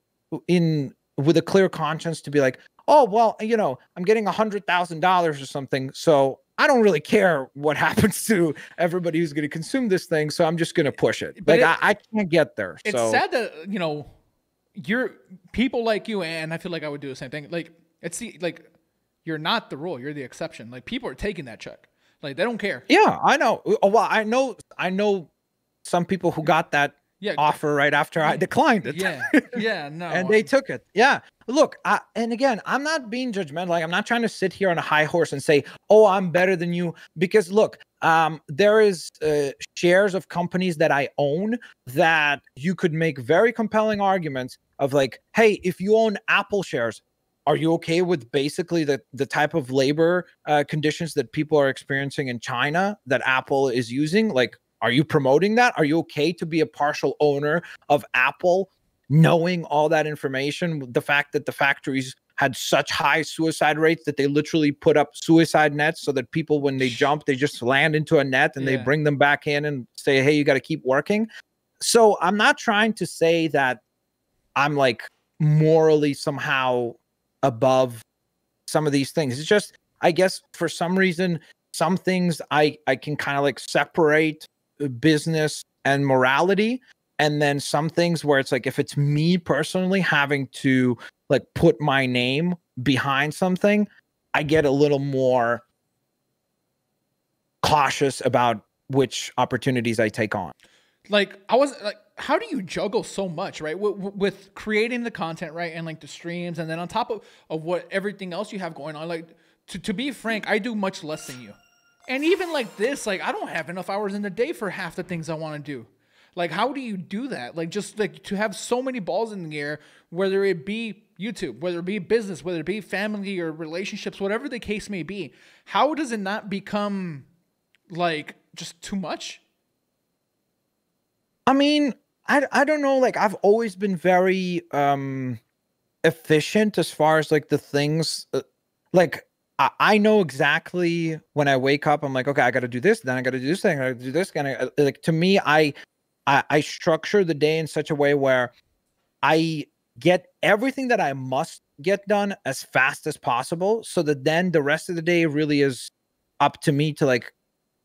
with a clear conscience, to be like, oh, well, you know, I'm getting $100,000 or something, so I don't really care what happens to everybody who's going to consume this thing, so I'm just going to push it. But like, I can't get there. It's sad that, you know, you're people like you, and I feel like I would do the same thing. Like, like, you're not the rule, you're the exception. Like, people are taking that check. Like, they don't care. Yeah, I know. Well, I know some people who got that offer right after I declined it. Yeah, no. And they took it. Yeah. Look, and again, I'm not being judgmental. Like, I'm not trying to sit here on a high horse and say, oh, I'm better than you. Because look, there is shares of companies that I own that you could make very compelling arguments of, like, hey, if you own Apple shares, are you okay with basically the type of labor conditions that people are experiencing in China that Apple is using? Like, are you promoting that? Are you okay to be a partial owner of Apple, knowing all that information? The fact that the factories had such high suicide rates that they literally put up suicide nets so that people, when they jump, they just land into a net and they bring them back in and say, hey, you got to keep working. So I'm not trying to say that I'm like morally somehow above some of these things. It's just, I guess for some reason, some things I can kind of like separate business and morality, and then some things where it's like, if it's me personally having to like put my name behind something, I get a little more cautious about which opportunities I take on. Like, I was like, how do you juggle so much, right? With creating the content, right? And like the streams, and then on top of what everything else you have going on. Like, to be frank, I do much less than you. And even like this, like, I don't have enough hours in the day for half the things I want to do. Like, how do you do that? Like, just like to have so many balls in the air, whether it be YouTube, whether it be business, whether it be family or relationships, whatever the case may be, how does it not become like just too much? I mean, I don't know. Like, I've always been very efficient as far as like the things, like, I know exactly when I wake up, I'm like, okay, I got to do this, then I got to do this thing, I got to do this. And like, to me, I structure the day in such a way where I get everything that I must get done as fast as possible, so that then the rest of the day really is up to me to like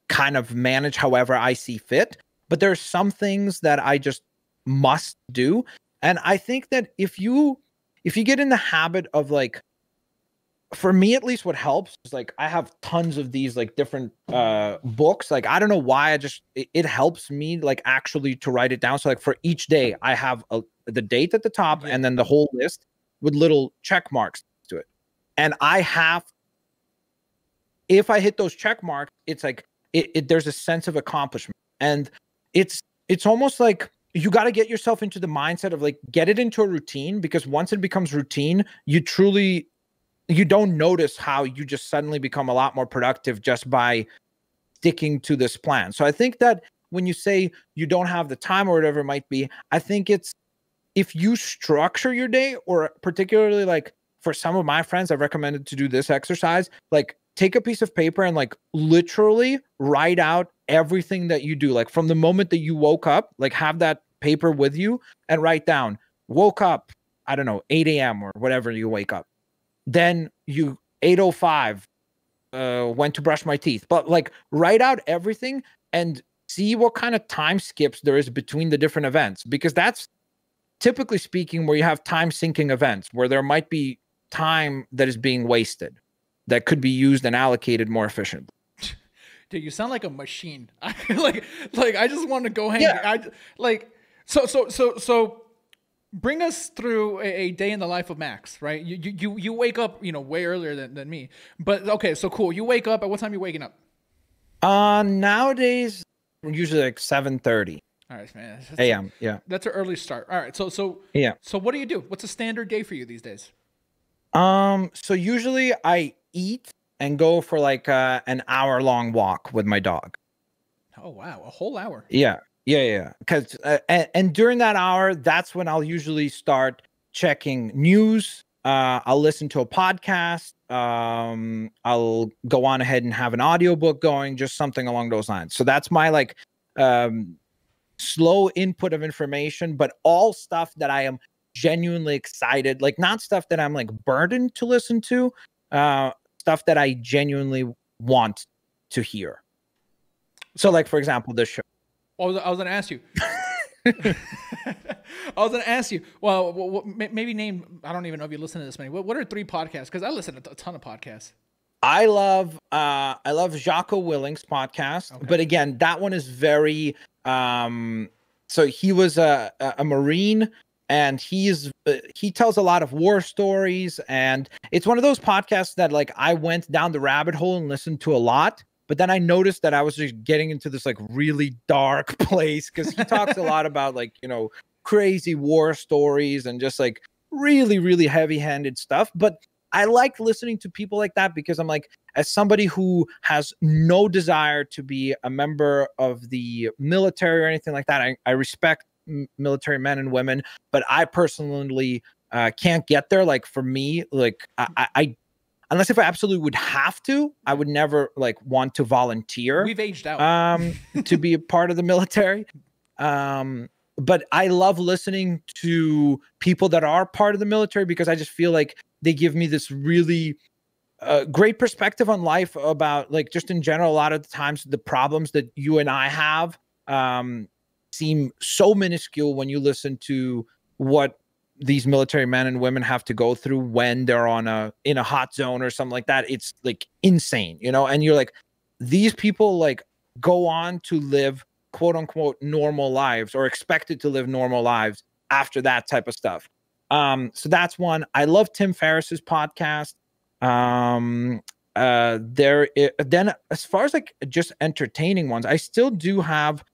kind of manage however I see fit. But there's some things that I just must do. And I think that if you get in the habit of like, for me at least, what helps is like, I have tons of these like different books. Like, I don't know why, it helps me like actually to write it down. So like for each day I have the date at the top, and then the whole list with little check marks to it. And if I hit those check marks, it's like there's a sense of accomplishment. And it's almost like you got to get yourself into the mindset of like, get it into a routine, because once it becomes routine, you don't notice how you just suddenly become a lot more productive just by sticking to this plan. So I think that when you say you don't have the time or whatever it might be, I think it's, if you structure your day, or particularly like for some of my friends, I've recommended to do this exercise, like take a piece of paper and like literally write out everything that you do. Like from the moment that you woke up, like have that paper with you and write down, woke up, I don't know, 8 a.m. or whatever you wake up. Then you 8:05 went to brush my teeth. But like write out everything and see what kind of time skips there is between the different events, because that's typically speaking where you have time sinking events, where there might be time that is being wasted that could be used and allocated more efficiently. Dude, you sound like a machine. like I just want to go hang. Yeah. So bring us through a day in the life of Max, right? You wake up, way earlier than me. But okay, so cool. You wake up at what time are you waking up? Nowadays usually like 7:30. All right, man. a.m. Yeah. That's an early start. All right. So yeah. So what do you do? What's a standard day for you these days? So usually I eat and go for like an hour-long walk with my dog. Oh wow, a whole hour. Yeah. Because and during that hour, that's when I'll usually start checking news. I'll listen to a podcast. I'll go on ahead and have an audiobook going, just something along those lines. So that's my like slow input of information, but all stuff that I am genuinely excited, like not stuff that I'm like burdened to listen to, stuff that I genuinely want to hear. So like, for example, this show. I was going to ask you. Well, maybe name, I don't even know if you listen to this many. What are 3 podcasts? Because I listen to a ton of podcasts. I love Jocko Willink's podcast, okay. But again, that one is very, so he was a Marine, and he tells a lot of war stories, and it's one of those podcasts that like I went down the rabbit hole and listened to a lot. But then I noticed that I was just getting into this like really dark place, because he talks a lot about like, crazy war stories and just like really, really heavy-handed stuff. But I like listening to people like that, because I'm like, as somebody who has no desire to be a member of the military or anything like that, I respect military men and women, but I personally can't get there. Like for me, like I unless if I absolutely would have to, I would never like want to volunteer. We've aged out. To be a part of the military. But I love listening to people that are part of the military, because I just feel like they give me this really great perspective on life about like just in general. A lot of the times the problems that you and I have seem so minuscule when you listen to what these military men and women have to go through when they're in a hot zone or something like that. It's like insane, and you're like, these people like go on to live quote unquote normal lives, or expected to live normal lives after that type of stuff. So that's one. I love Tim Ferriss's podcast. Then as far as like just entertaining ones, I still do have,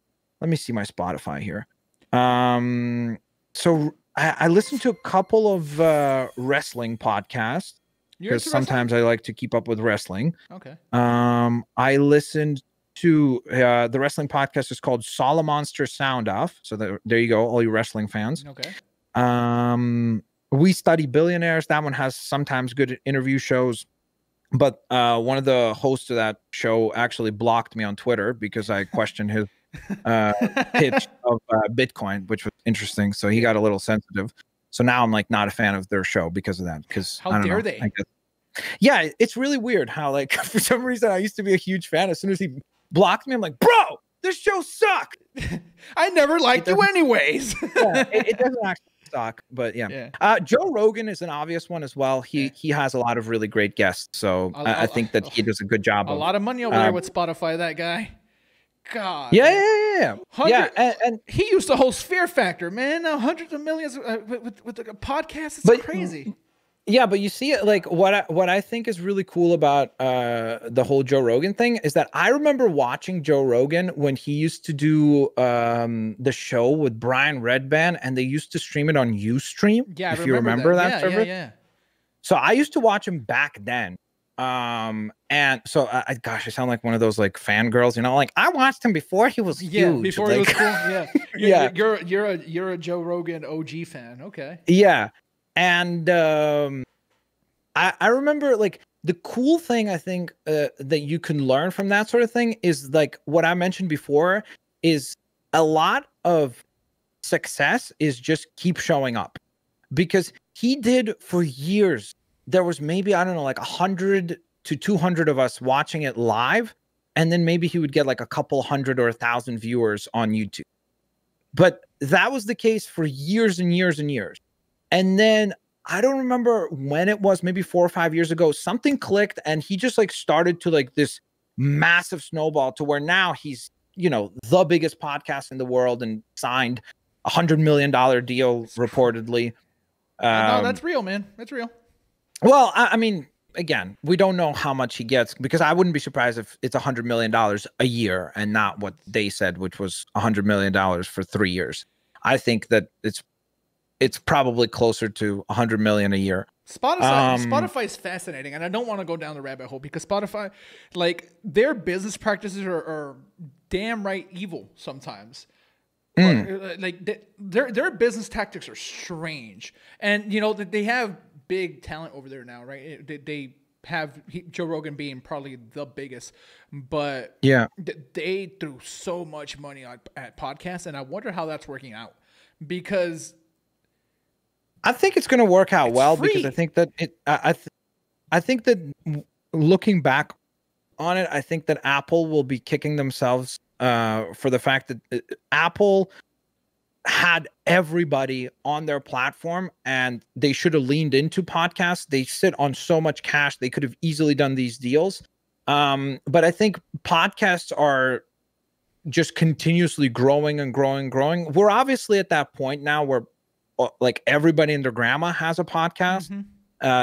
let me see my Spotify here. So I listen to a couple of wrestling podcasts, because sometimes I like to keep up with wrestling. Okay. I listened to the wrestling podcast is called Solomonster Sound Off. So there you go, all you wrestling fans. Okay. We Study Billionaires. That one has sometimes good interview shows, but one of the hosts of that show actually blocked me on Twitter because I questioned his pitch of Bitcoin, which was interesting. So he got a little sensitive. So now I'm like not a fan of their show because of that. Because how dare they? Yeah, it's really weird how like for some reason I used to be a huge fan. As soon as he blocked me, I'm like, bro, this show sucked. I never liked you anyways. Yeah, it doesn't actually suck, but yeah. Joe Rogan is an obvious one as well. He has a lot of really great guests. So I think that he does a good job. A lot of money over there with Spotify, that guy. God. Yeah. And he used to host Fear Factor, man. Now hundreds of millions with a podcast. It's crazy. Yeah, but you see, like what I think is really cool about the whole Joe Rogan thing is that I remember watching Joe Rogan when he used to do the show with Brian Redban, and they used to stream it on Ustream. Yeah, I If you remember remember that Yeah, server. yeah. So I used to watch him back then. And so gosh, I sound like one of those like fangirls, you know, like I watched him before he was huge. Before like, he was cool. Yeah. Yeah. You're a Joe Rogan OG fan. Okay. Yeah. And I remember like the cool thing I think that you can learn from that sort of thing is like what I mentioned before is a lot of success is just keep showing up, because he did for years. There was maybe, I don't know, like 100 to 200 of us watching it live. And then maybe he would get like a couple hundred or 1,000 viewers on YouTube. But that was the case for years and years and years. And then I don't remember when it was, maybe 4 or 5 years ago, something clicked and he just like started to like this massive snowball to where now he's, you know, the biggest podcast in the world and signed $100 million deal reportedly. No, that's real, man. That's real. Well, I mean, again, we don't know how much he gets, because I wouldn't be surprised if it's $100 million a year and not what they said, which was $100 million for 3 years. I think that it's probably closer to 100 million a year. Spotify is fascinating, and I don't want to go down the rabbit hole because Spotify, like their business practices are damn right evil sometimes. Like their business tactics are strange, and you know they have big talent over there now, right? They have Joe Rogan being probably the biggest, but yeah, they threw so much money at podcasts, and I wonder how that's working out, because I think it's going to work out well free. Because I think that I think that looking back on it, I think that Apple will be kicking themselves for the fact that Apple had everybody on their platform and they should have leaned into podcasts. They sit on so much cash. They could have easily done these deals. But I think podcasts are just continuously growing and growing. We're obviously at that point now where like everybody and their grandma has a podcast.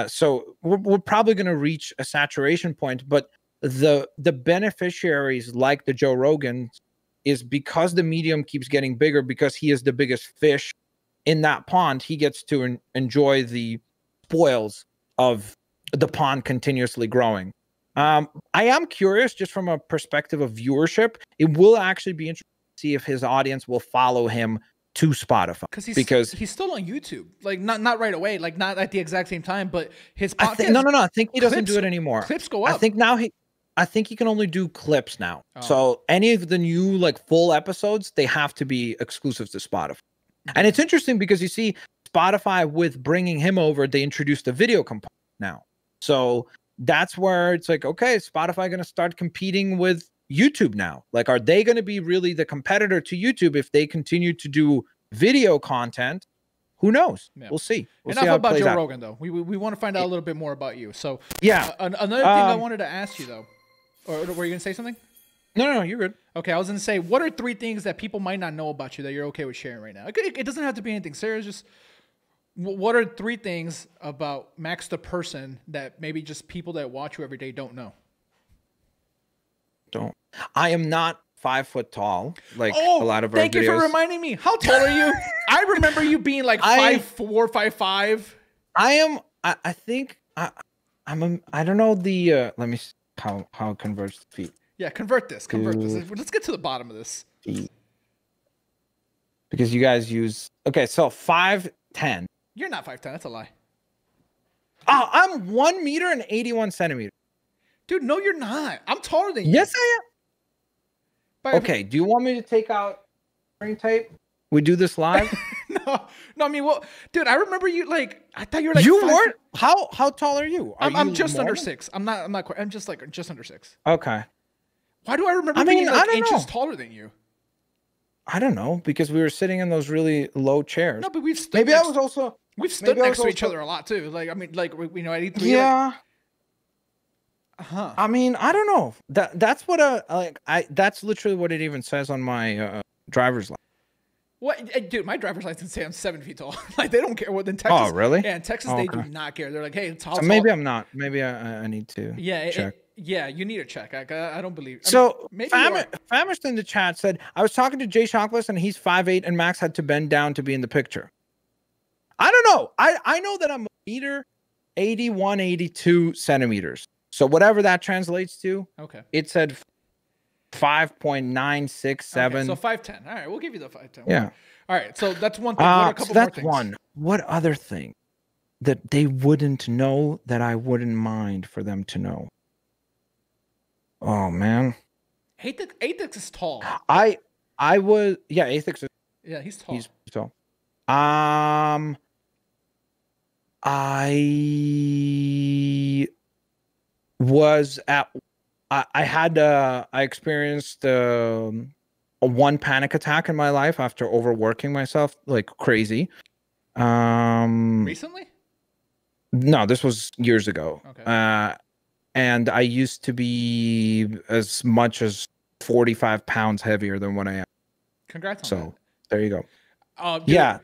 So we're probably going to reach a saturation point, but the beneficiaries like the Joe Rogans is because the medium keeps getting bigger, because he is the biggest fish in that pond. He gets to enjoy the spoils of the pond continuously growing. I am curious, just from a perspective of viewership, it will actually be interesting to see if his audience will follow him to Spotify, because he's still on YouTube, like not right away, like not at the exact same time, but his podcast. No. I think he doesn't do it anymore. Clips go up. I think he can only do clips now. So any of the new like full episodes, they have to be exclusive to Spotify. And it's interesting because you see Spotify, with bringing him over, they introduced a video component now. So that's where it's like, okay, Spotify going to start competing with YouTube now? Like, are they going to be really the competitor to YouTube if they continue to do video content? Who knows? Yeah. We'll see. Enough about Joe Rogan, though. We want to find out a little bit more about you. So yeah, another thing I wanted to ask you, though, or were you going to say something? No, you're good. Okay, I was going to say, what are 3 things that people might not know about you that you're okay with sharing right now? It doesn't have to be anything serious. Just what are 3 things about Max the person that maybe just people that watch you every day don't know? I am not 5 foot tall, like a lot of our videos. Thank you for reminding me. How tall are you? I remember you being like 5'4", 5'5". I think I'm I don't know the let me see how it converts to feet. Yeah, convert this. Let's get to the bottom of this. Feet. Because you guys use so 5'10". You're not 5'10". That's a lie. Oh, I'm 1 meter and 81 centimeters. Dude, no, you're not. I'm taller than you. Yes, I am. Okay, do you want me to take out ring tape? We do this live? No. I mean, well, dude, I remember you like. I thought you were like. You weren't. How tall are you? I'm just under 6. I'm not quite. I'm just under 6. Okay. Why do I remember being like inches taller than you? I don't know, because we were sitting in those really low chairs. No, but we've stood. Maybe I was also. We've stood next to each other a lot too. Like, I mean, like at E3. Yeah. Like, I mean, I don't know. That's what that's literally what it even says on my driver's license. What, dude? My driver's license say I'm 7 feet tall. Like they don't care. What in Texas? Oh, really? Yeah, in Texas they do not care. They're like, hey, it's how so tall. maybe I'm not. Maybe I need to. Yeah, check. yeah, you need to check. I don't believe. So maybe Famished in the chat said, I was talking to Jay Shockless and he's 5'8" and Max had to bend down to be in the picture. I don't know. I know that I'm a meter 81, 82 centimeters. So whatever that translates to. Okay. It said 5.967. Okay, so 5'10". All right, we'll give you the 5'10". Yeah. All right, so that's one thing. What are a couple more things? One. What other thing that they wouldn't know that I wouldn't mind for them to know? Oh man. Athix is tall. I was Athix is, yeah, he's tall. He's tall. I was at I experienced a one panic attack in my life after overworking myself like crazy. Recently? No, this was years ago. Okay. And I used to be as much as 45 pounds heavier than what I am. Congrats on that. There you go. Yeah.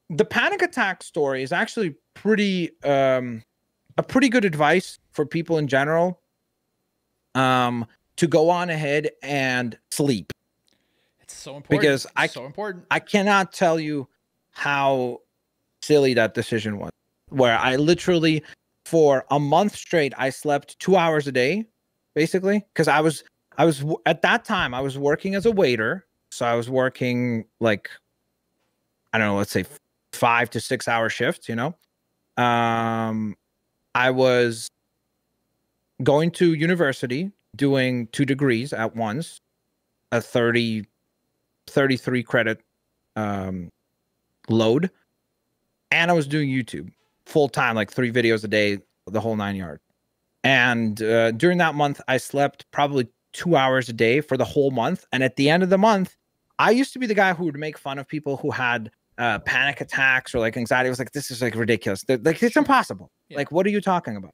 The panic attack story is actually pretty a pretty good advice for people in general. To go on ahead and sleep. It's so important. Because so important. I cannot tell you how silly that decision was. Where I literally, for a month straight, I slept 2 hours a day, basically. Because I was at that time I was working as a waiter, so I was working like, I don't know, let's say 5 to 6 hour shifts. You know, I was going to university, doing 2 degrees at once, a 33 credit load, and I was doing YouTube full time, like 3 videos a day, the whole 9 yards. And during that month, I slept probably 2 hours a day for the whole month. And at the end of the month, I used to be the guy who would make fun of people who had panic attacks or like anxiety. I was like, this is like ridiculous. Like, it's impossible. Yeah. Like, what are you talking about?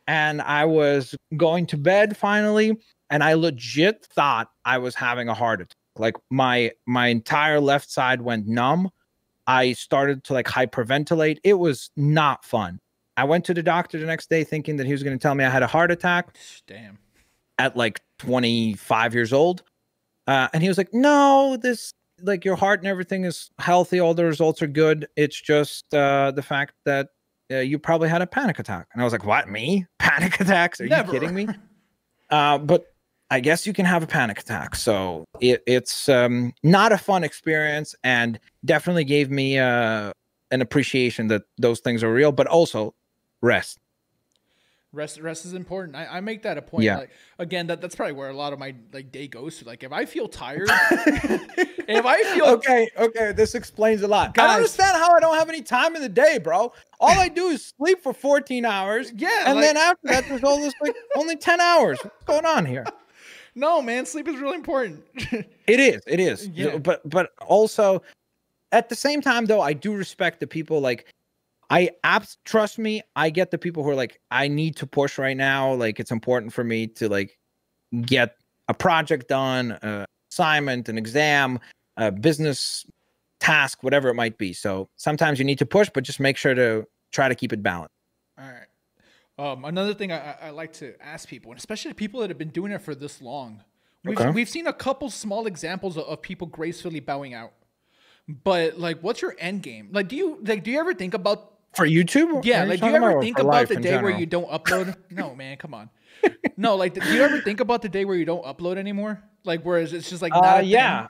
And I was going to bed finally, and I legit thought I was having a heart attack. Like my entire left side went numb. I started to like hyperventilate. It was not fun. I went to the doctor the next day thinking that he was going to tell me I had a heart attack. Damn. At like 25 years old. And he was like, no, this, like, your heart and everything is healthy. All the results are good. It's just the fact that you probably had a panic attack. And I was like, what, me? Panic attacks? Are you kidding me? But I guess you can have a panic attack. So it's not a fun experience, and definitely gave me an appreciation that those things are real, but also rest. Rest is important. I make that a point. Yeah. Like, again, that's probably where a lot of my like day goes to. Like if I feel tired, if I feel okay, this explains a lot. Guys, I don't understand how I don't have any time in the day, bro. All I do is sleep for 14 hours. Yeah, and then after that, there's all this like only 10 hours. What's going on here? No, man, sleep is really important. It is. Yeah. But also, at the same time, though, I do respect the people like. Trust me, I get the people who are like, I need to push right now. Like, it's important for me to like get a project done, assignment, an exam, a business task, whatever it might be. So sometimes you need to push, but just make sure to try to keep it balanced. All right. Another thing I like to ask people, and especially people that have been doing it for this long, we've seen a couple small examples of people gracefully bowing out. But like, what's your end game? Like, do you ever think about for YouTube? Yeah, like, do you ever think about the day where you don't upload? No, man, come on. No, like, do you ever think about the day where you don't upload anymore? Like, whereas it's just like, yeah,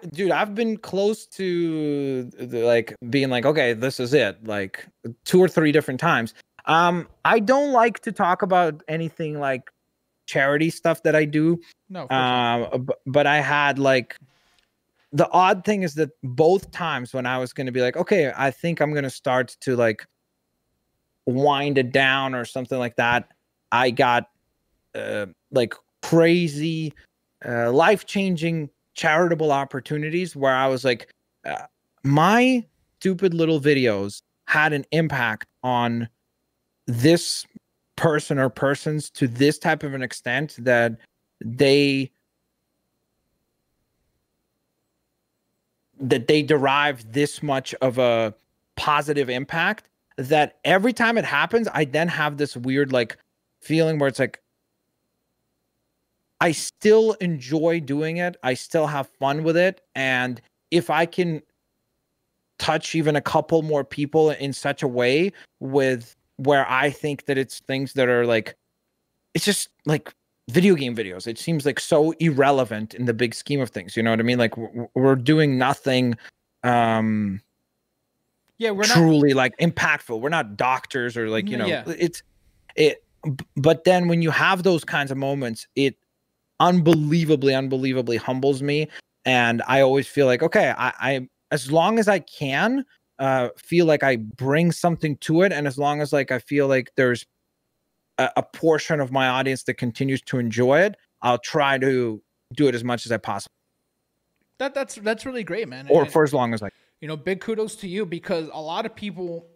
thing? I've been close to like being like, okay, this is it, like 2 or 3 different times. I don't like to talk about anything like charity stuff that I do. No, but I had like. The odd thing is that both times when I was going to be like, okay, I think I'm going to start to like wind it down or something like that, I got like crazy, life-changing charitable opportunities where I was like, my stupid little videos had an impact on this person or persons to this type of an extent that they that they derive this much of a positive impact, that every time it happens, I then have this weird like feeling where it's like, I still enjoy doing it. I still have fun with it. And if I can touch even a couple more people in such a way with where I think that it's things that are like, it's just like video game videos. It seems like so irrelevant in the big scheme of things. You know what I mean? Like we're doing nothing Yeah, we're truly like impactful. We're not doctors or like, you know, Yeah. but then when you have those kinds of moments, it unbelievably humbles me. And I always feel like, okay, I as long as I can feel like I bring something to it, and as long as like I feel like there's a portion of my audience that continues to enjoy it, I'll try to do it as much as I possibly. That's really great, man. Or for as long as I. You know, big kudos to you, because a lot of people,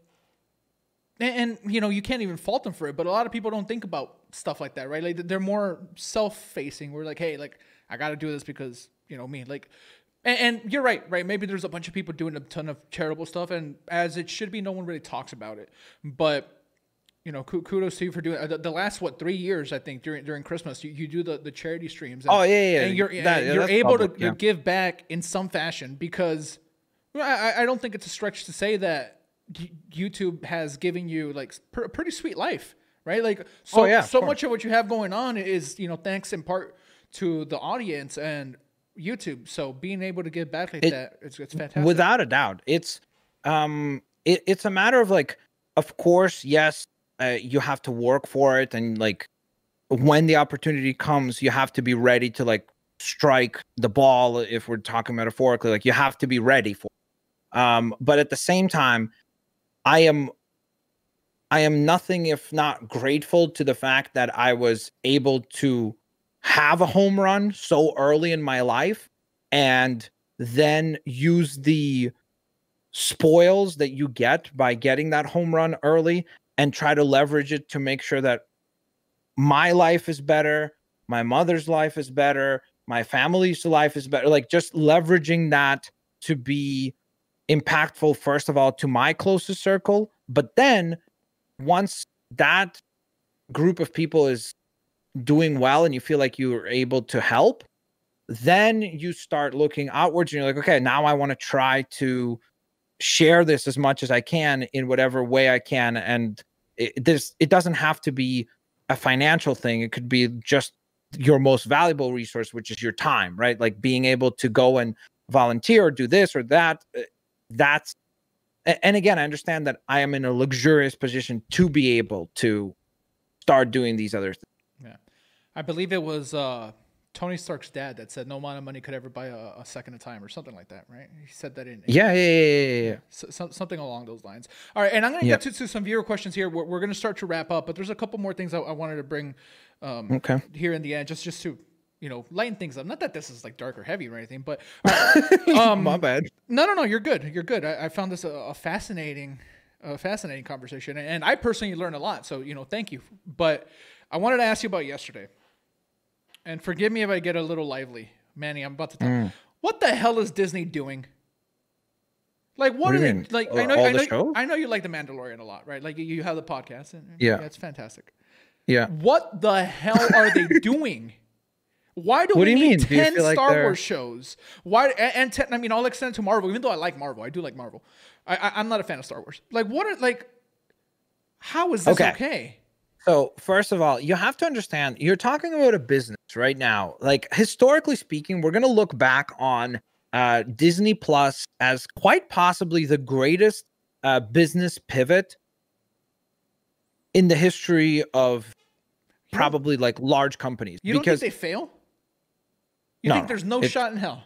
and you know, you can't even fault them for it, but a lot of people don't think about stuff like that, right? Like they're more self-facing. We're like, hey, like I got to do this because, you know, me, like, and you're right? Maybe there's a bunch of people doing a ton of charitable stuff, and as it should be, no one really talks about it. But you know, kudos to you for doing the last 3 years, I think, during Christmas, you do the charity streams. And, and you're able to give back in some fashion, because I don't think it's a stretch to say that YouTube has given you like a pretty sweet life, right? Like so much of what you have going on is, you know, thanks in part to the audience and YouTube. So being able to give back like that, it's fantastic. Without a doubt. It's a matter of like, of course, yes, you have to work for it, and like when the opportunity comes, you have to be ready to like strike the ball. If we're talking metaphorically, like you have to be ready for it. But at the same time, I am nothing if not grateful to the fact that I was able to have a home run so early in my life, and then use the spoils that you get by getting that home run early and try to leverage it to make sure that my life is better, my mother's life is better, my family's life is better. Like just leveraging that to be impactful, first of all, to my closest circle. But then once that group of people is doing well and you feel like you are able to help, then you start looking outwards and you're like, okay, now I want to try to share this as much as I can in whatever way I can. And it doesn't have to be a financial thing. It could be just your most valuable resource, which is your time, right? Like being able to go and volunteer or do this or that. And again, I understand that I am in a luxurious position to be able to start doing these other things. Yeah. I believe it was Tony Stark's dad that said no amount of money could ever buy a second of time or something like that, right? He said that in yeah. Something along those lines. All right, and I'm going to get to some viewer questions here. We're going to start to wrap up, but there's a couple more things I wanted to bring here in the end, just to, you know, lighten things up. Not that this is like dark or heavy or anything, but my bad. No, you're good. You're good. I found this a fascinating conversation, and I personally learned a lot. So, you know, thank you. But I wanted to ask you about yesterday. And forgive me if I get a little lively. Manny, I'm about to talk. What the hell is Disney doing? Like, what are they like? I know you like The Mandalorian a lot, right? Like you have the podcast, and it's fantastic. Yeah. What the hell are they doing? Why do we need 10 Star Wars shows? Why and 10? I mean, I'll extend it to Marvel, even though I like Marvel. I do like Marvel. I'm not a fan of Star Wars. Like, what are like? How is this okay? So first of all, you have to understand, you're talking about a business right now. Like historically speaking, we're going to look back on Disney Plus as quite possibly the greatest business pivot in the history of probably like large companies. You don't think they fail? You think there's no shot in hell?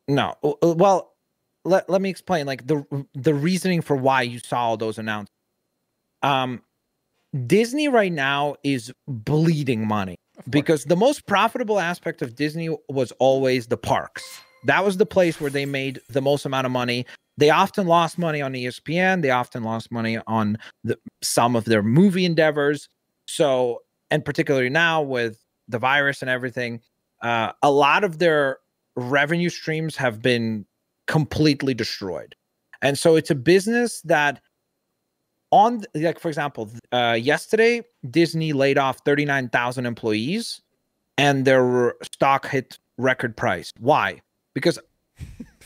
No. Well, let me explain like the reasoning for why you saw all those announcements. Disney right now is bleeding money because the most profitable aspect of Disney was always the parks. That was the place where they made the most amount of money. They often lost money on ESPN. They often lost money on some of their movie endeavors. So, and particularly now with the virus and everything, a lot of their revenue streams have been completely destroyed. And so it's a business that like, for example, yesterday, Disney laid off 39,000 employees and their stock hit record price. Why? Because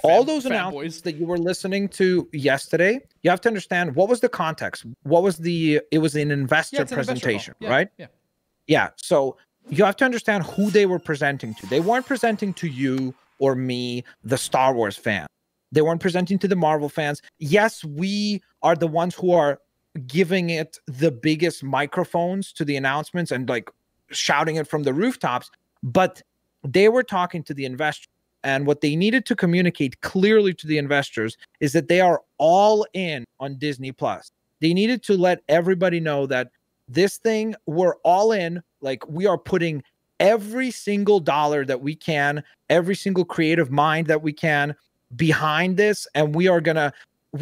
all those announcements that you were listening to yesterday, you have to understand what was the context. What was it was an investor presentation, right? Yeah. So you have to understand who they were presenting to. They weren't presenting to you or me, the Star Wars fan. They weren't presenting to the Marvel fans. Yes, we are the ones who are giving it the biggest microphones to the announcements and like shouting it from the rooftops, but they were talking to the investors. And what they needed to communicate clearly to the investors is that they are all in on Disney Plus. They needed to let everybody know that this thing, we're all in. Like, we are putting every single dollar that we can, every single creative mind that we can behind this. And we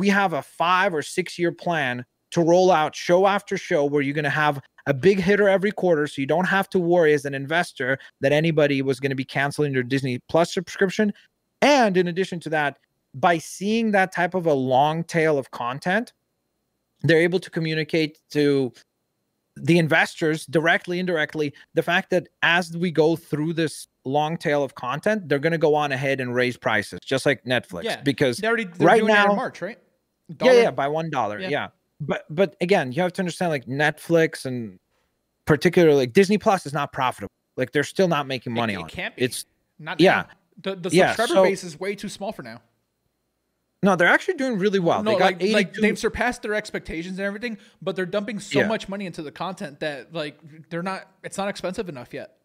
have a 5 or 6 year plan to roll out show after show where you're going to have a big hitter every quarter, so you don't have to worry as an investor that anybody was going to be canceling their Disney Plus subscription. And in addition to that, by seeing that type of a long tail of content, they're able to communicate to the investors directly, indirectly, the fact that as we go through this long tail of content, they're going to go on ahead and raise prices, just like Netflix. Yeah, because they're right doing now, in March, right? Yeah, by $1. Yeah. But again, you have to understand, like, Netflix and particularly like Disney Plus is not profitable. Like, they're still not making money on it. It can't be. It's not now. The subscriber base is way too small for now. No, they're actually doing really well. No, they got like they've surpassed their expectations and everything, but they're dumping so much money into the content that like it's not expensive enough yet.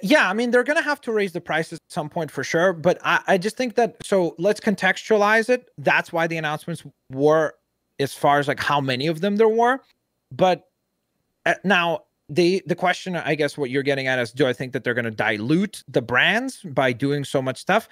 Yeah, I mean, they're going to have to raise the prices at some point for sure. But I just think that, so let's contextualize it. That's why the announcements were, as far as like how many of them there were. But now the question, I guess what you're getting at is, do I think that they're going to dilute the brands by doing so much stuff?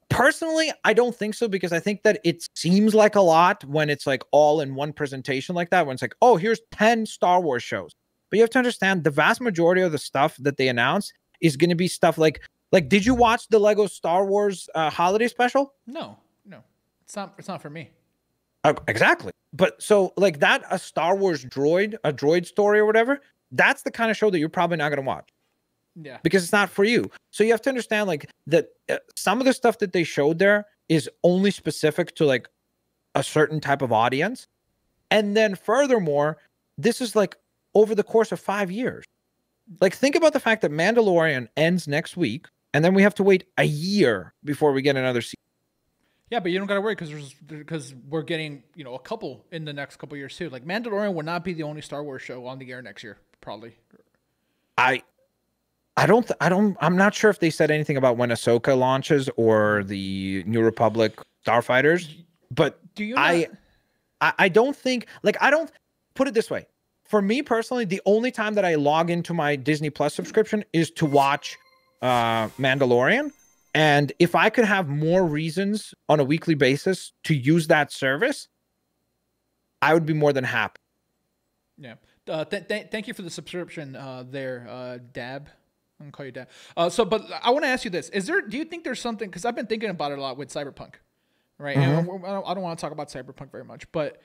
Personally, I don't think so, because I think that it seems like a lot when it's like all in one presentation like that, when it's like, oh, here's 10 Star Wars shows. But you have to understand, the vast majority of the stuff that they announce is going to be stuff like, did you watch the Lego Star Wars holiday special? No, it's not for me. Exactly. But so like that, a Star Wars droid, a droid story or whatever, that's the kind of show that you're probably not going to watch. Yeah. Because it's not for you. So you have to understand like that some of the stuff that they showed there is only specific to like a certain type of audience. And then furthermore, this is like over the course of 5 years. Like, think about the fact that Mandalorian ends next week, and then we have to wait a year before we get another season. Yeah, but you don't got to worry because we're getting, a couple in the next couple of years too. Like, Mandalorian will not be the only Star Wars show on the air next year, probably. I'm not sure if they said anything about when Ahsoka launches or the New Republic Starfighters, but do you? I don't think, I don't put it this way. For me personally, the only time that I log into my Disney Plus subscription is to watch Mandalorian. And if I could have more reasons on a weekly basis to use that service, I would be more than happy. Yeah. Thank you for the subscription there, Dab. I'm going to call you Dab. But I want to ask you this. Do you think there's something, because I've been thinking about it a lot with Cyberpunk, right? Mm-hmm. And I don't want to talk about Cyberpunk very much, but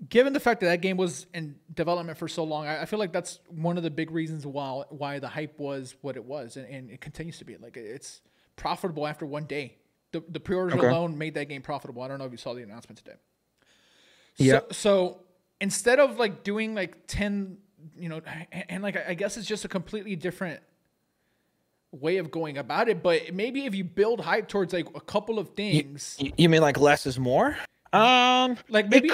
given the fact that game was in development for so long, I feel like that's one of the big reasons why the hype was what it was, and it continues to be. Like, it's profitable after one day. The pre-orders alone made that game profitable. I don't know if you saw the announcement today. Yeah. So instead of doing 10, and I guess it's just a completely different way of going about it. But maybe if you build hype towards a couple of things, you mean less is more? Maybe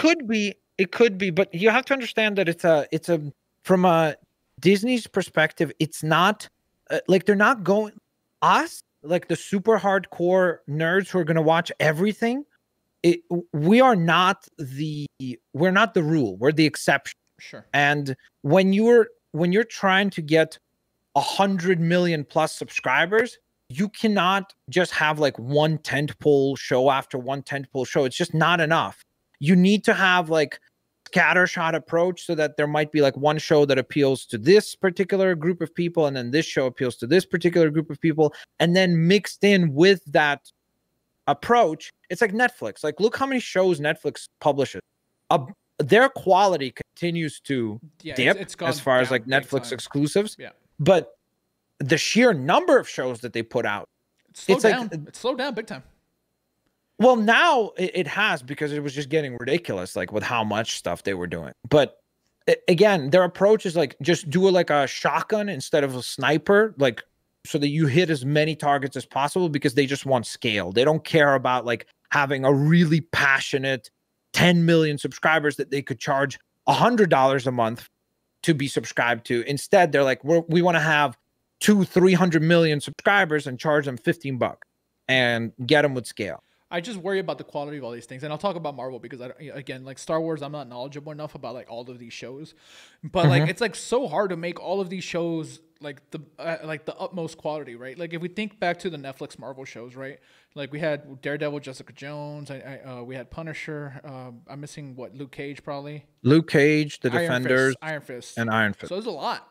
it could be, but you have to understand that it's a from a Disney's perspective, it's not they're not going us. The super hardcore nerds who are going to watch everything, we're not the rule. We're the exception. Sure. And when you're trying to get 100 million plus subscribers, you cannot just have one tentpole show after one tentpole show. It's just not enough. You need to have scattershot approach, so that there might be one show that appeals to this particular group of people, and then this show appeals to this particular group of people, and then mixed in with that approach, it's like Netflix. Like, look how many shows Netflix publishes. Their quality continues to dip it's gone as far as down like big Netflix time. exclusives. Yeah. But the sheer number of shows that they put out, It's slowed like, down. It's slowed down big time. Well, now it has, because it was just getting ridiculous, like with how much stuff they were doing. But again, their approach is like, just do like a shotgun instead of a sniper, like, so that you hit as many targets as possible, because they just want scale. They don't care about like having a really passionate 10 million subscribers that they could charge $100 a month to be subscribed to. Instead, they're like, we want to have 200-300 million subscribers and charge them $15 and get them with scale. I just worry about the quality of all these things, and I'll talk about Marvel because again, like Star Wars, I'm not knowledgeable enough about like all of these shows, but like it's like so hard to make all of these shows like the utmost quality, right? Like if we think back to the Netflix Marvel shows, right? Like we had Daredevil, Jessica Jones, we had Punisher. I'm missing Luke Cage probably. Luke Cage, the Iron Defenders, Iron Fist, and Iron Fist. So there's a lot.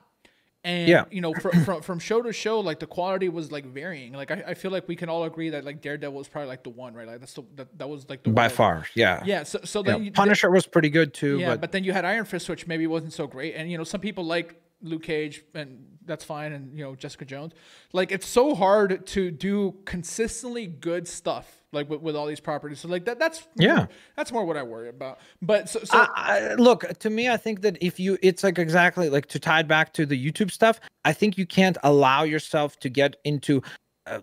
And you know, from show to show, like the quality was like varying. Like I feel like we can all agree that like Daredevil was probably like the one, right? Like that was like the by far, yeah. Yeah. So then Punisher was pretty good too. Yeah, but then you had Iron Fist, which maybe wasn't so great. And you know, some people like Luke Cage, and that's fine. And you know, Jessica Jones. Like it's so hard to do consistently good stuff. Like with all these properties, so like that's more what I worry about. But so look, to me, I think that it's like exactly like, to tie it back to the YouTube stuff. I think you can't allow yourself to get into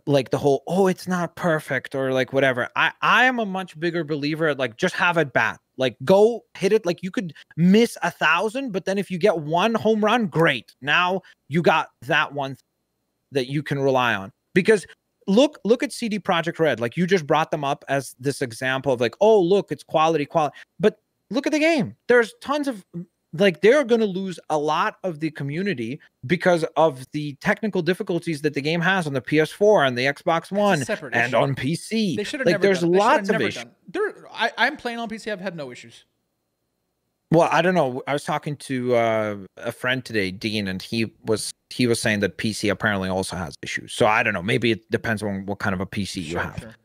like the whole, oh, it's not perfect or like whatever. I am a much bigger believer at like, just have it bat. Like go hit it. Like you could miss 1,000, but then if you get one home run, great. Now you got that one that you can rely on. Because look at CD Projekt Red. Like you just brought them up as this example of like, oh, look, it's quality. But look at the game. There's tons of like, they're going to lose a lot of the community because of the technical difficulties that the game has on the PS4 and the Xbox One and on PC. They should have like, never there's done. lots of issues. I'm playing on PC. I've had no issues. Well, I don't know. I was talking to a friend today, Dean, and he was saying that PC apparently also has issues. So I don't know. Maybe it depends on what kind of a PC you have. Sure.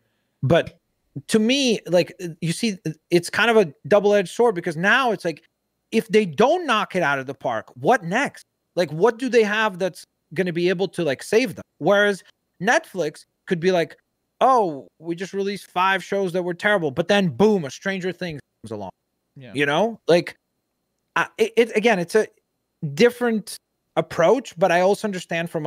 But to me, like, you see, it's kind of a double-edged sword, because now it's like, if they don't knock it out of the park, what next? Like, what do they have that's going to be able to like save them? Whereas Netflix could be like, oh, we just released 5 shows that were terrible, but then boom, a Stranger Things comes along. Yeah. You know, like again, it's a different approach, but I also understand from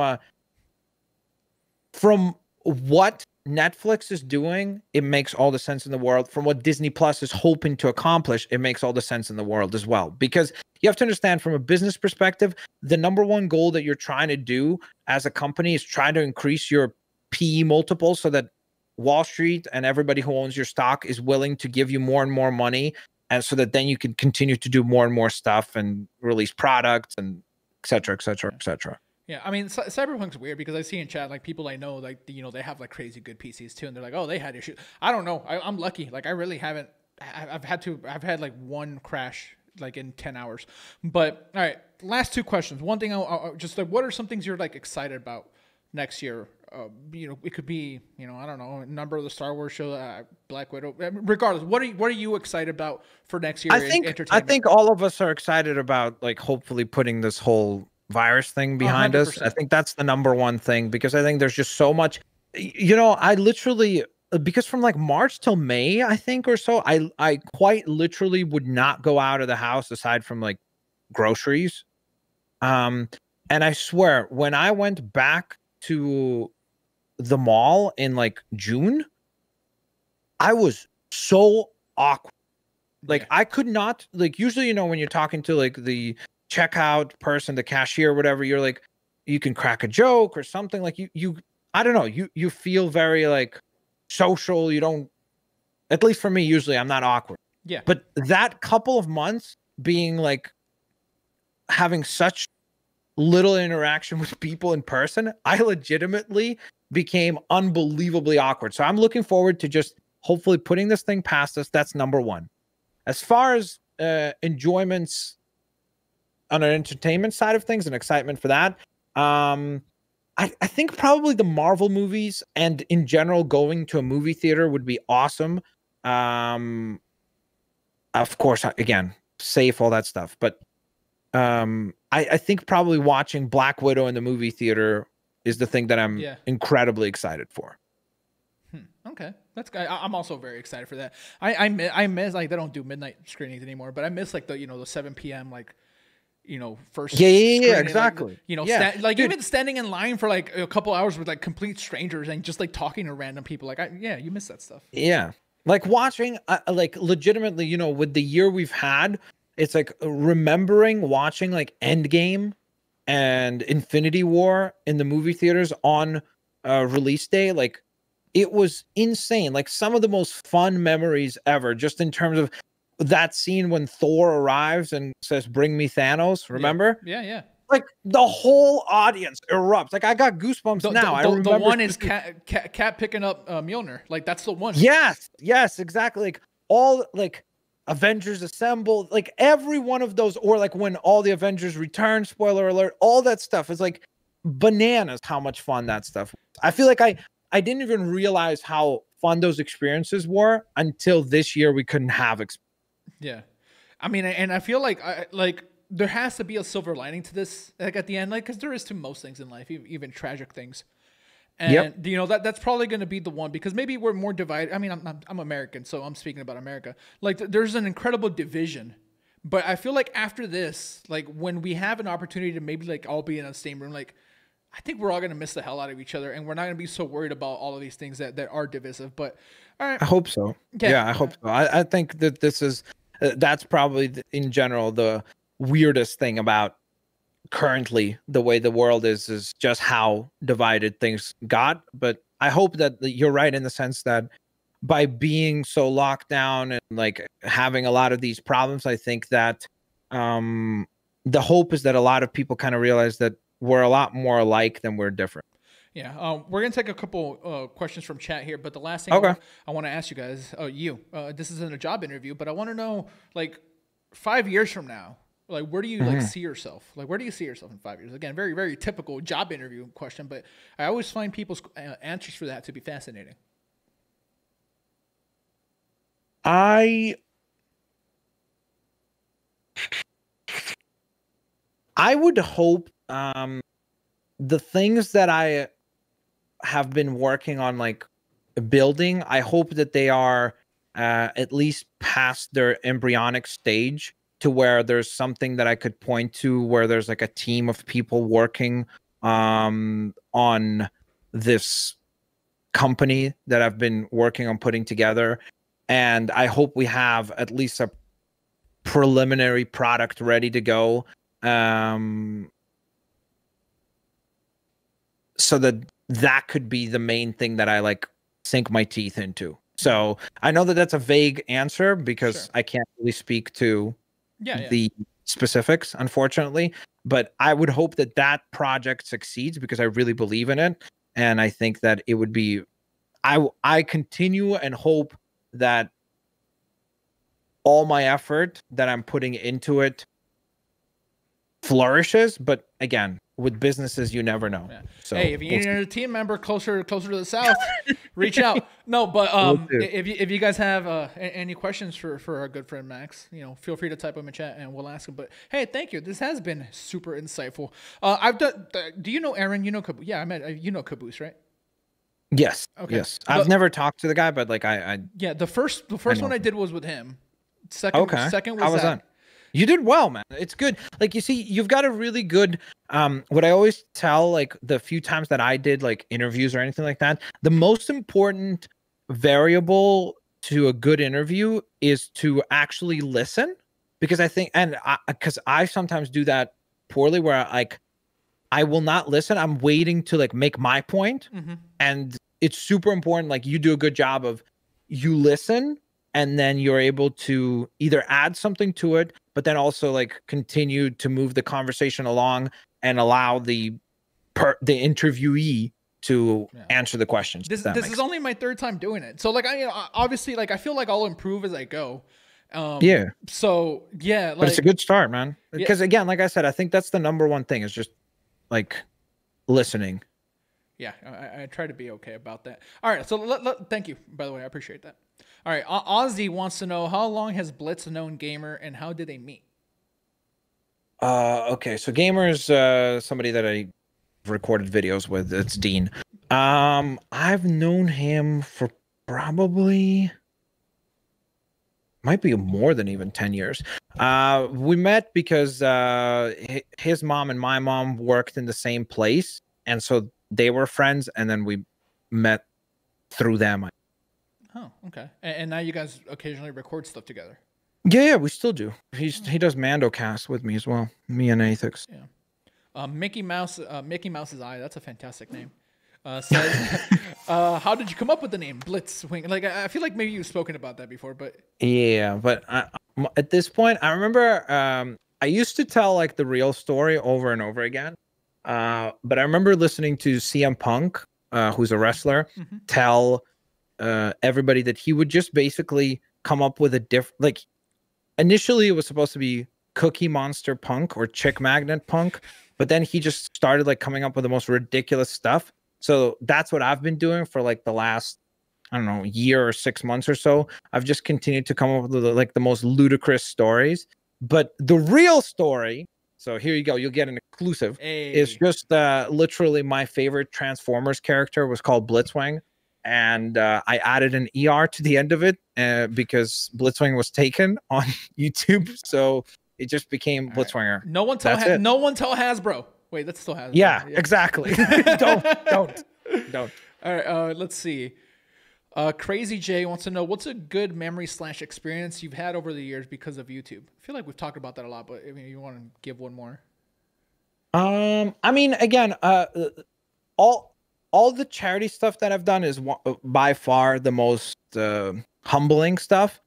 what Netflix is doing, it makes all the sense in the world. From what Disney Plus is hoping to accomplish, it makes all the sense in the world as well. Because you have to understand, from a business perspective, the number one goal that you're trying to do as a company is trying to increase your PE multiple so that Wall Street and everybody who owns your stock is willing to give you more and more money, and so that then you can continue to do more and more stuff and release products and et cetera, et cetera, et cetera. Yeah, I mean, Cyberpunk's weird because I see in chat, like, people I know, like, you know, they have like crazy good PCs too, and they're like, oh, they had issues. I don't know. I'm lucky. Like, I really haven't. I've had like one crash like in 10 hours. But all right, last 2 questions. One thing, I'll just like, what are some things you're like excited about next year? You know, it could be, you know, I don't know, a number of the Star Wars show, Black Widow. Regardless, what are you excited about for next year? I think all of us are excited about, like, hopefully putting this whole virus thing behind 100%. Us. I think that's the number one thing, because I think there's just so much, you know, I literally, because from like March till May, I think, or so, I quite literally would not go out of the house aside from like groceries. And I swear, when I went back to the mall in like June, I was so awkward. Like, yeah. I could not, like, usually, you know, when you're talking to like the checkout person, the cashier, whatever, you're like, you can crack a joke or something. Like you I don't know, you feel very like social. You don't, at least for me, usually I'm not awkward. Yeah. But that couple of months being like having such little interaction with people in person, I legitimately became unbelievably awkward. So I'm looking forward to just hopefully putting this thing past us. That's number one. As far as enjoyments on an entertainment side of things and excitement for that, I think probably the Marvel movies and in general going to a movie theater would be awesome. Of course, again, safe, all that stuff. But I think probably watching Black Widow in the movie theater is the thing that I'm incredibly excited for. Okay, that's good. I'm also very excited for that. I miss like they don't do midnight screenings anymore, but I miss like the the 7 p.m. like first yeah exactly like even standing in line for like a couple hours with like complete strangers and just like talking to random people like you miss that stuff. Yeah, like watching like legitimately with the year we've had, it's like remembering watching like Endgame and Infinity War in the movie theaters on release day. Like it was insane. Like some of the most fun memories ever, just in terms of that scene when Thor arrives and says, "Bring me Thanos." Remember? Yeah. Like the whole audience erupts. Like I got goosebumps now. I remember the one is Cat picking up Mjolnir. Like that's the one. Yes, exactly. Like all like Avengers Assemble, like every one of those, or like when all the Avengers return, spoiler alert, all that stuff is like bananas how much fun that stuff was. I feel like I didn't even realize how fun those experiences were until this year we couldn't have Yeah. I mean, and I feel like there has to be a silver lining to this, like at the end, like because there is to most things in life, even tragic things. And that's probably going to be the one, because maybe we're more divided. I mean, I'm American, so I'm speaking about America. Like there's an incredible division, but I feel like after this, like when we have an opportunity to maybe like all be in the same room, like I think we're all going to miss the hell out of each other, and we're not going to be so worried about all of these things that are divisive. But all right, I hope so. Yeah, I hope so. I think that this is that's probably in general the weirdest thing about currently the way the world is just how divided things got. But I hope that you're right in the sense that by being so locked down and like having a lot of these problems, I think that the hope is that a lot of people kind of realize that we're a lot more alike than we're different. Yeah, we're gonna take a couple questions from chat here, but the last thing I want to ask you guys, this isn't a job interview, but I want to know, like, 5 years from now, like, where do you like see yourself? Like, where do you see yourself in 5 years? Again, very, very typical job interview question, but I always find people's answers for that to be fascinating. I would hope the things that I have been working on, like building, I hope that they are at least past their embryonic stage to where there's something that I could point to where there's like a team of people working on this company that I've been working on putting together. And I hope we have at least a preliminary product ready to go. So that could be the main thing that I like sink my teeth into. So I know that that's a vague answer because I can't really speak to the specifics, unfortunately. But I would hope that that project succeeds because I really believe in it. And I think that it would be, I continue and hope that all my effort that I'm putting into it flourishes. But again, with businesses, you never know. Yeah. So hey, if you need a team member closer to the south, reach out. No, but if you guys have any questions for our good friend Max, feel free to type them in chat and we'll ask him. But hey, thank you. This has been super insightful. I've done. Do you know Aaron? You know Caboose? Yeah, I met. You know Caboose, right? Yes. Okay. Yes. I've never talked to the guy, but like I the first one I did was with him. Second was that. You did well, man. It's good. Like, you see, you've got a really good, what I always tell, like the few times that I did like interviews or anything like that, the most important variable to a good interview is to actually listen. Because I think, because I sometimes do that poorly where I will not listen. I'm waiting to like make my point. And it's super important. Like you do a good job of you listen and then you're able to either add something to it, but then also like continue to move the conversation along and allow the interviewee to answer the questions. This is only my third time doing it. So like, obviously like, I feel like I'll improve as I go. So yeah, like, but it's a good start, man. Because again, like I said, I think that's the number one thing is just like listening. Yeah, I try to be okay about that. All right, so thank you, by the way. I appreciate that. All right, Ozzy wants to know, how long has Blitz known Gamer and how did they meet? Okay, so Gamer's somebody that I recorded videos with. It's Dean. I've known him for probably might be more than even 10 years. We met because his mom and my mom worked in the same place, and so they were friends, and then we met through them. Oh, okay. And now you guys occasionally record stuff together. Yeah, we still do. He does Mando cast with me as well. Me and Athix. Yeah. Mickey's Eye. That's a fantastic name. Says, how did you come up with the name Blitzwinger? Like, I feel like maybe you've spoken about that before, but yeah, but at this point, I remember I used to tell like the real story over and over again. But I remember listening to CM Punk, who's a wrestler, tell everybody that he would just basically come up with a different, like, initially it was supposed to be Cookie Monster Punk or Chick Magnet Punk, but then he just started like coming up with the most ridiculous stuff. So that's what I've been doing for like the last, I don't know, year or 6 months or so. I've just continued to come up with like the most ludicrous stories. But the real story, so here you go, you'll get an exclusive, is just literally my favorite Transformers character was called Blitzwing. And I added an ER to the end of it because Blitzwing was taken on YouTube. So it just became Blitzwinger. Right. No one tell Hasbro. Wait, that's still Hasbro. Yeah, exactly. Don't. All right, let's see. Crazy J wants to know, what's a good memory / experience you've had over the years because of YouTube? I feel like we've talked about that a lot, but I mean, you want to give one more? I mean, again, all the charity stuff that I've done is by far the most humbling stuff.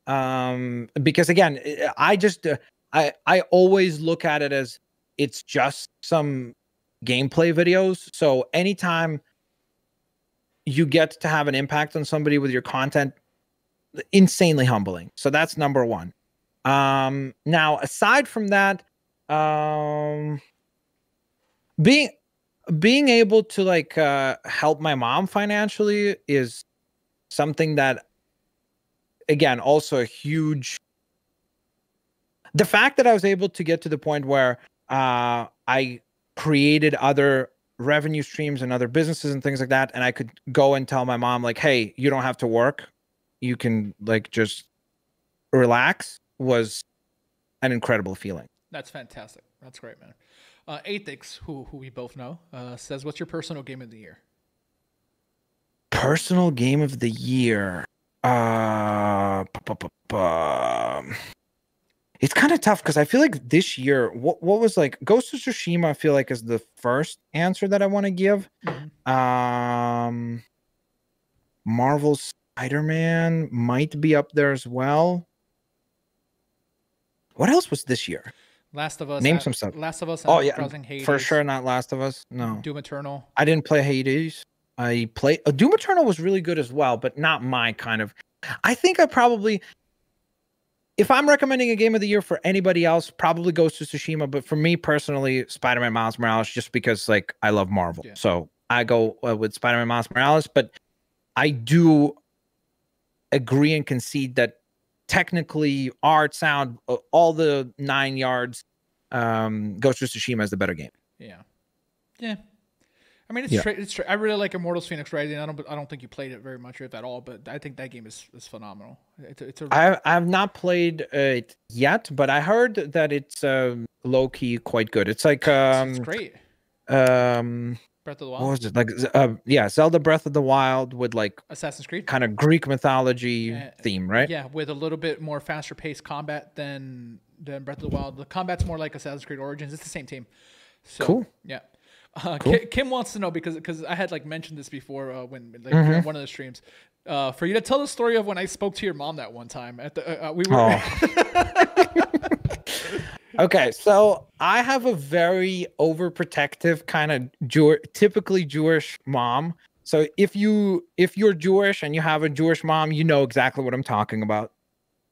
Because again, I always look at it as it's just some gameplay videos. So anytime you get to have an impact on somebody with your content, insanely humbling. So that's number one. Now, aside from that, being able to like help my mom financially is something that, again, also a huge. The fact that I was able to get to the point where I created other revenue streams and other businesses and things like that, and I could go and tell my mom like, hey, you don't have to work, you can like just relax, was an incredible feeling. That's fantastic. That's great, man. Athix, who we both know, says, what's your personal game of the year? Personal game of the year. It's kind of tough because I feel like this year, what was like Ghost of Tsushima, I feel like is the first answer that I want to give. Marvel's Spider-Man might be up there as well. What else was this year? Last of Us. Name some stuff. Last of Us. Oh yeah, Hades. For sure not Last of Us. No. Doom Eternal. I didn't play Hades. I played Doom Eternal was really good as well, but not my kind of. I think I probably, if I'm recommending a game of the year for anybody else, probably Ghost of Tsushima. But for me personally, Spider-Man Miles Morales, just because like I love Marvel, so I go with Spider-Man Miles Morales. But I do agree and concede that technically, art, sound, all the 9 yards, Ghost of Tsushima is the better game. Yeah. I mean, it's I really like Immortals Phoenix Rising. I don't think you played it very much, if at all, but I think that game is phenomenal. I've not played it yet, but I heard that it's low key quite good. It's like it's great. Breath of the Wild. What was it like? Zelda Breath of the Wild with like Assassin's Creed, kind of Greek mythology theme, right? Yeah, with a little bit more faster paced combat than Breath of the Wild. The combat's more like Assassin's Creed Origins. It's the same team. So, cool. Yeah. Cool. Kim wants to know because I had like mentioned this before when like one of the streams, for you to tell the story of when I spoke to your mom that one time at the we were. Okay, so I have a very overprotective kind of typically Jewish mom. So if you're Jewish and you have a Jewish mom, you know exactly what I'm talking about.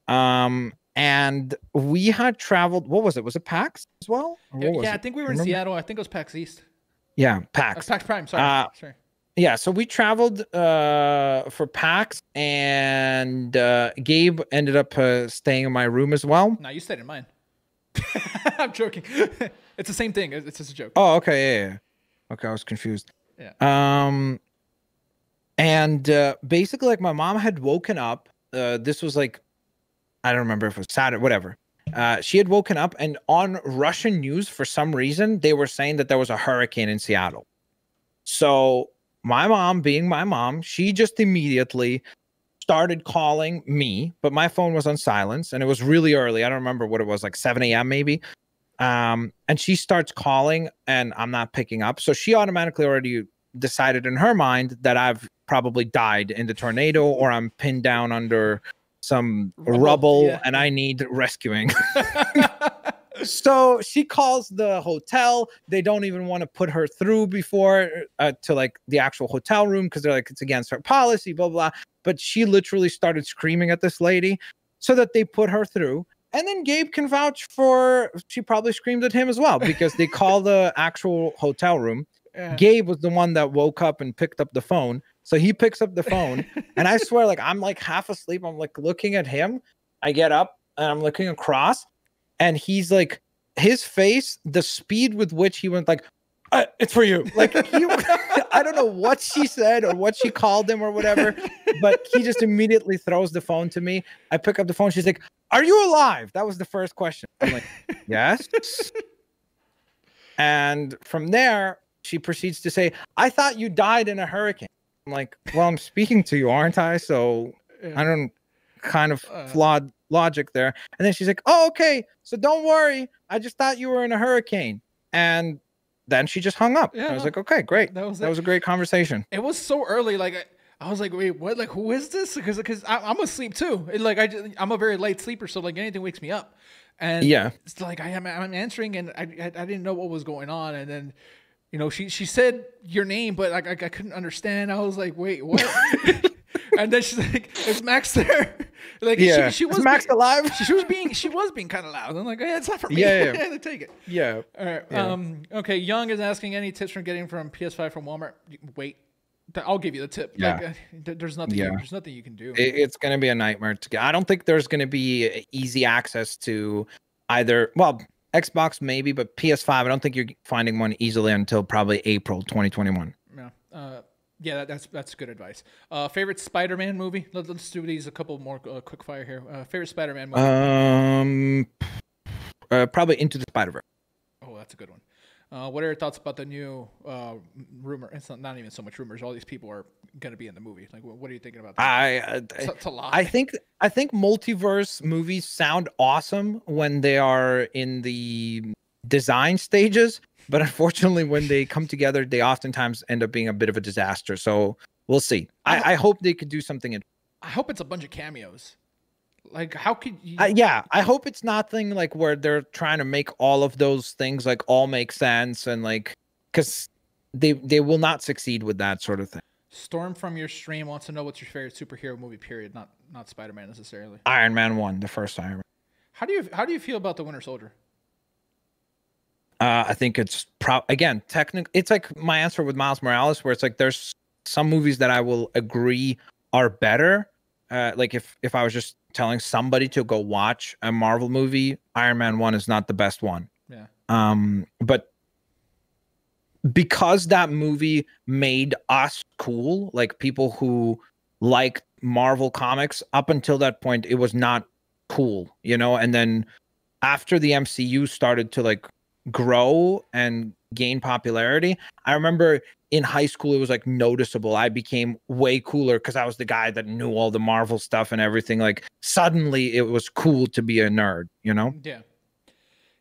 And we had traveled. What was it? Was it PAX as well? Yeah, I think we were in Seattle. I think it was PAX East. Yeah, PAX. PAX Prime. Sorry. Sorry. Yeah, so we traveled for PAX, and Gabe ended up staying in my room as well. No, you stayed in mine. I'm joking. It's the same thing. It's just a joke. Oh, okay, yeah. Okay, I was confused. Yeah. And basically, like, my mom had woken up. This was like, I don't remember if it was Saturday, whatever. She had woken up, and on Russian news, for some reason, they were saying that there was a hurricane in Seattle. So my mom, being my mom, she just immediately started calling me, but my phone was on silence, and it was really early. I don't remember what it was, like 7 a.m. maybe. And she starts calling, and I'm not picking up. So she automatically already decided in her mind that I've probably died in the tornado, or I'm pinned down under some rubble and I need rescuing. So she calls the hotel. They don't even want to put her through before to like the actual hotel room, because they're like, it's against her policy, blah, blah. But she literally started screaming at this lady so that they put her through. And then Gabe can vouch for, she probably screamed at him as well, because they call the actual hotel room. Yeah. Gabe was the one that woke up and picked up the phone. So he picks up the phone, and I swear, like, I'm like half asleep. I'm like looking at him. I get up and I'm looking across, and he's like, his face, the speed with which he went, like, it's for you. Like, I don't know what she said or what she called him or whatever, but he just immediately throws the phone to me. I pick up the phone. She's like, are you alive? That was the first question. I'm like, yes. And from there, she proceeds to say, I thought you died in a hurricane. I'm like, well, I'm speaking to you, aren't I? So I don't, kind of flawed logic there. And then she's like, oh, okay. So don't worry. I just thought you were in a hurricane. And then she just hung up. Yeah, I was like, okay, great. That was a great conversation. It was so early. Like, I was like, wait, what? Like, who is this? Because I'm asleep too. Like, I'm a very light sleeper. So like anything wakes me up. And yeah, it's like I'm answering, and I didn't know what was going on. And then, you know, she said your name, but I couldn't understand. I was like, wait, what? And then she's like, is Max there? Like, yeah, she was Max alive? She was being kind of loud. I'm like, yeah, it's not for me. Yeah. Yeah, take it. Yeah. All right. Yeah. Okay. Young is asking any tips from getting from PS5 from Walmart. Wait, I'll give you the tip. Yeah. Like, there's nothing. Yeah. There's nothing you can do. It's gonna be a nightmare to get. I don't think there's gonna be easy access to either. Well, Xbox maybe, but PS5, I don't think you're finding one easily until probably April 2021. Yeah. Yeah, that's good advice. Favorite Spider-Man movie? Let's do these a couple more quick fire here. Favorite Spider-Man movie? Probably Into the Spider-Verse. Oh, that's a good one. What are your thoughts about the new rumor? It's not even so much rumors. All these people are going to be in the movie. Like, what are you thinking about that? It's a lot. I think multiverse movies sound awesome when they are in the design stages. But unfortunately, when they come together, they oftentimes end up being a bit of a disaster. So we'll see. I hope they could do something. I hope it's a bunch of cameos. Like, how could you? Yeah, I hope it's nothing like where they're trying to make all of those things like all make sense, and like, because they will not succeed with that sort of thing. Storm from your stream wants to know what's your favorite superhero movie. Period. Not Spider-Man necessarily. Iron Man 1, the first Iron Man. How do you feel about the Winter Soldier? I think it's again, technically, it's like my answer with Miles Morales, where it's like there's some movies that I will agree are better. Like if I was just telling somebody to go watch a Marvel movie, Iron Man 1 is not the best one. Yeah. But because that movie made us cool, like people who liked Marvel comics, up until that point, it was not cool, you know? And then after the MCU started to like grow and gain popularity, I remember in high school it was like noticeable. I became way cooler because I was the guy that knew all the Marvel stuff and everything. Like suddenly it was cool to be a nerd, you know? Yeah.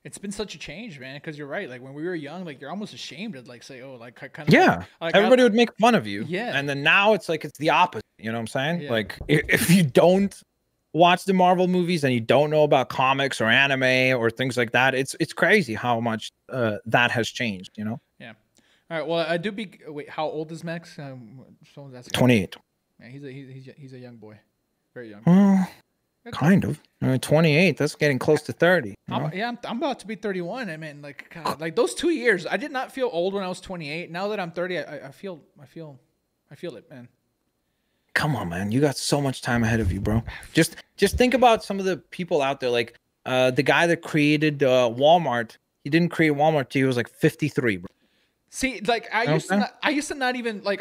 It's been such a change, man, because you're right. Like when we were young, like you're almost ashamed to like say, oh, like kind of. Yeah. Like, everybody would make fun of you. Yeah. And then now it's like it's the opposite. You know what I'm saying? Yeah. Like if you don't watch the Marvel movies and you don't know about comics or anime or things like that, it's crazy how much that has changed, you know? Yeah. All right. Well, I do be. Wait, how old is Max? Someone's asking. 28. Yeah, he's a young boy, very young. Kind of. I mean, 28. That's getting close to 30. I'm about to be 31. I mean, like, God, like those 2 years, I did not feel old when I was 28. Now that I'm 30, I feel it, man. Come on, man. You got so much time ahead of you, bro. Just think about some of the people out there. Like the guy that created Walmart. He didn't create Walmart till he was like 53, bro. See, like I used to not even like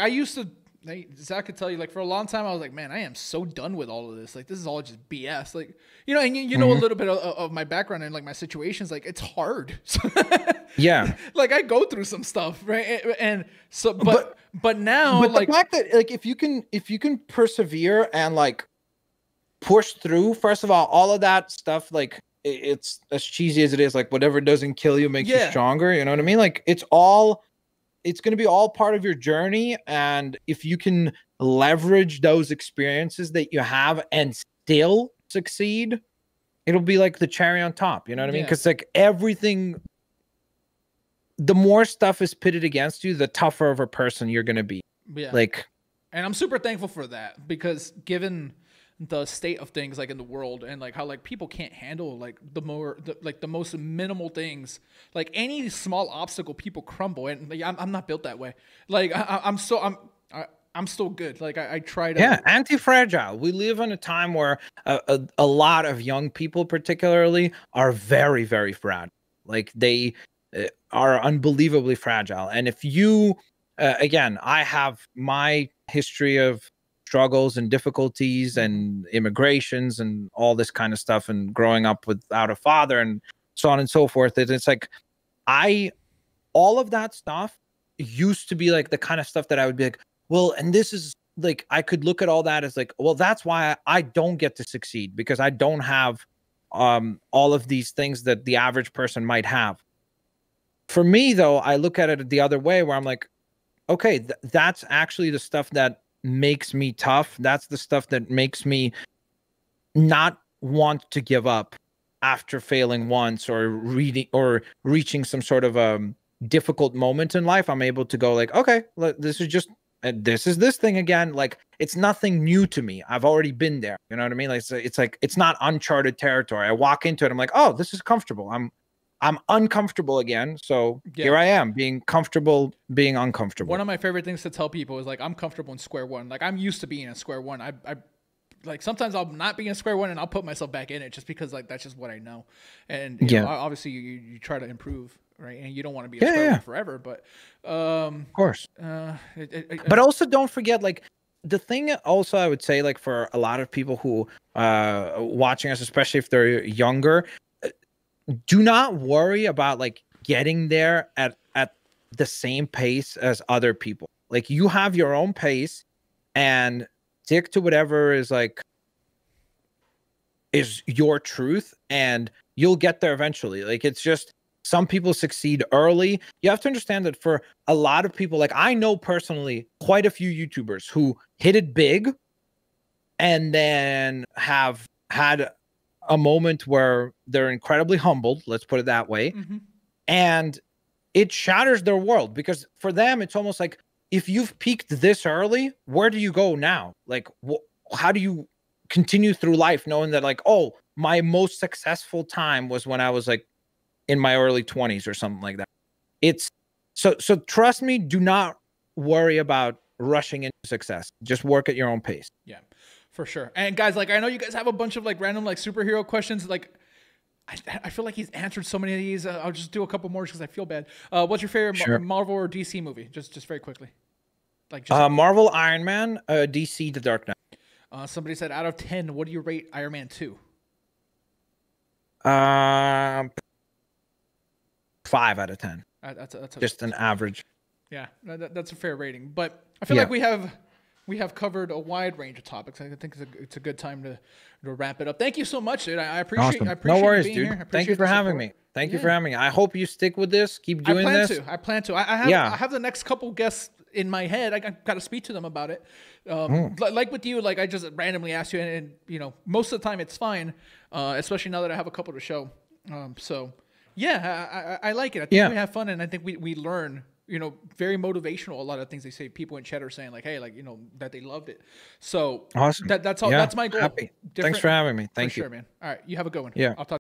Zach could tell you, like, for a long time I was like, man, I am so done with all of this. Like, this is all just BS. Like, you know, and you know a little bit of my background and like my situations. Like, it's hard. Yeah. Like, I go through some stuff, right? And so, but now, but like, the fact that like if you can persevere and like push through, first of all of that stuff, like it's as cheesy as it is, like whatever doesn't kill you makes you stronger. You know what I mean? Like it's going to be all part of your journey. And if you can leverage those experiences that you have and still succeed, it'll be like the cherry on top. You know what I mean? Because like everything, the more stuff is pitted against you, the tougher of a person you're going to be. Yeah. Like, and I'm super thankful for that, because given the state of things like in the world, and like how like people can't handle like the most minimal things, like any small obstacle people crumble, and like, I'm not built that way. Like I'm still good. Like I try to anti-fragile. We live in a time where a lot of young people particularly are very, very fragile. Like they are unbelievably fragile. And if you again, I have my history of struggles and difficulties and immigrations and all this kind of stuff, and growing up without a father and so on and so forth. It's like all of that stuff used to be like the kind of stuff that I would be like, well, and this is like, I could look at all that as like, well, that's why I don't get to succeed, because I don't have all of these things that the average person might have. For me, though, I look at it the other way, where I'm like, okay, that's actually the stuff that makes me tough. That's the stuff that makes me not want to give up after failing once or reaching some sort of difficult moment in life. I'm able to go like, okay, this is just this thing again. Like, it's nothing new to me. I've already been there. You know what I mean? Like, it's like, it's not uncharted territory. I walk into it, I'm like, oh, this is comfortable. I'm uncomfortable again. So here I am, being comfortable, being uncomfortable. One of my favorite things to tell people is like, I'm comfortable in square one. Like, I'm used to being in square one. I like, sometimes I'll not be in square one and I'll put myself back in it just because like, that's just what I know. And you know, obviously you try to improve, right? And you don't want to be in square one forever, but of course. But also don't forget, like, the thing also I would say, like, for a lot of people who watching us, especially if they're younger, do not worry about like getting there at the same pace as other people. Like, you have your own pace, and stick to whatever is like is your truth, and you'll get there eventually. Like, it's just, some people succeed early. You have to understand that for a lot of people, like, I know personally quite a few YouTubers who hit it big and then have had a moment where they're incredibly humbled, let's put it that way. And it shatters their world, because for them, it's almost like, if you've peaked this early, where do you go now? Like, how do you continue through life knowing that, like, oh, my most successful time was when I was like in my early 20s or something like that. It's so trust me, do not worry about rushing into success. Just work at your own pace. Yeah, for sure. And guys, like, I know you guys have a bunch of like random like superhero questions. Like, I feel like he's answered so many of these. I'll just do a couple more because I feel bad. What's your favorite Marvel or DC movie? Just very quickly. Like, just Marvel, Iron Man, DC, The Dark Knight. Somebody said, out of 10, what do you rate Iron Man 2? 5 out of 10. That's just an average. Yeah, that's a fair rating. But I feel like we have covered a wide range of topics. I think it's a good time to wrap it up. Thank you so much, dude. I appreciate. Awesome. I appreciate no worries, being dude. here. Thank you for having me. Thank you for having me. I hope you stick with this. Keep doing this. I plan to. I have the next couple guests in my head. I got to speak to them about it. Like with you, like, I just randomly asked you, and you know, most of the time it's fine. Especially now that I have a couple to show. So yeah, I like it. I think we have fun, and I think we learn you know, very motivational. A lot of things they say, people in chat are saying like, hey, like, you know, that they loved it. So Awesome. that's all. Yeah, That's my goal. happy. Thanks for having me. Thank you. Sure, man. All right. You have a good one. Yeah. I'll talk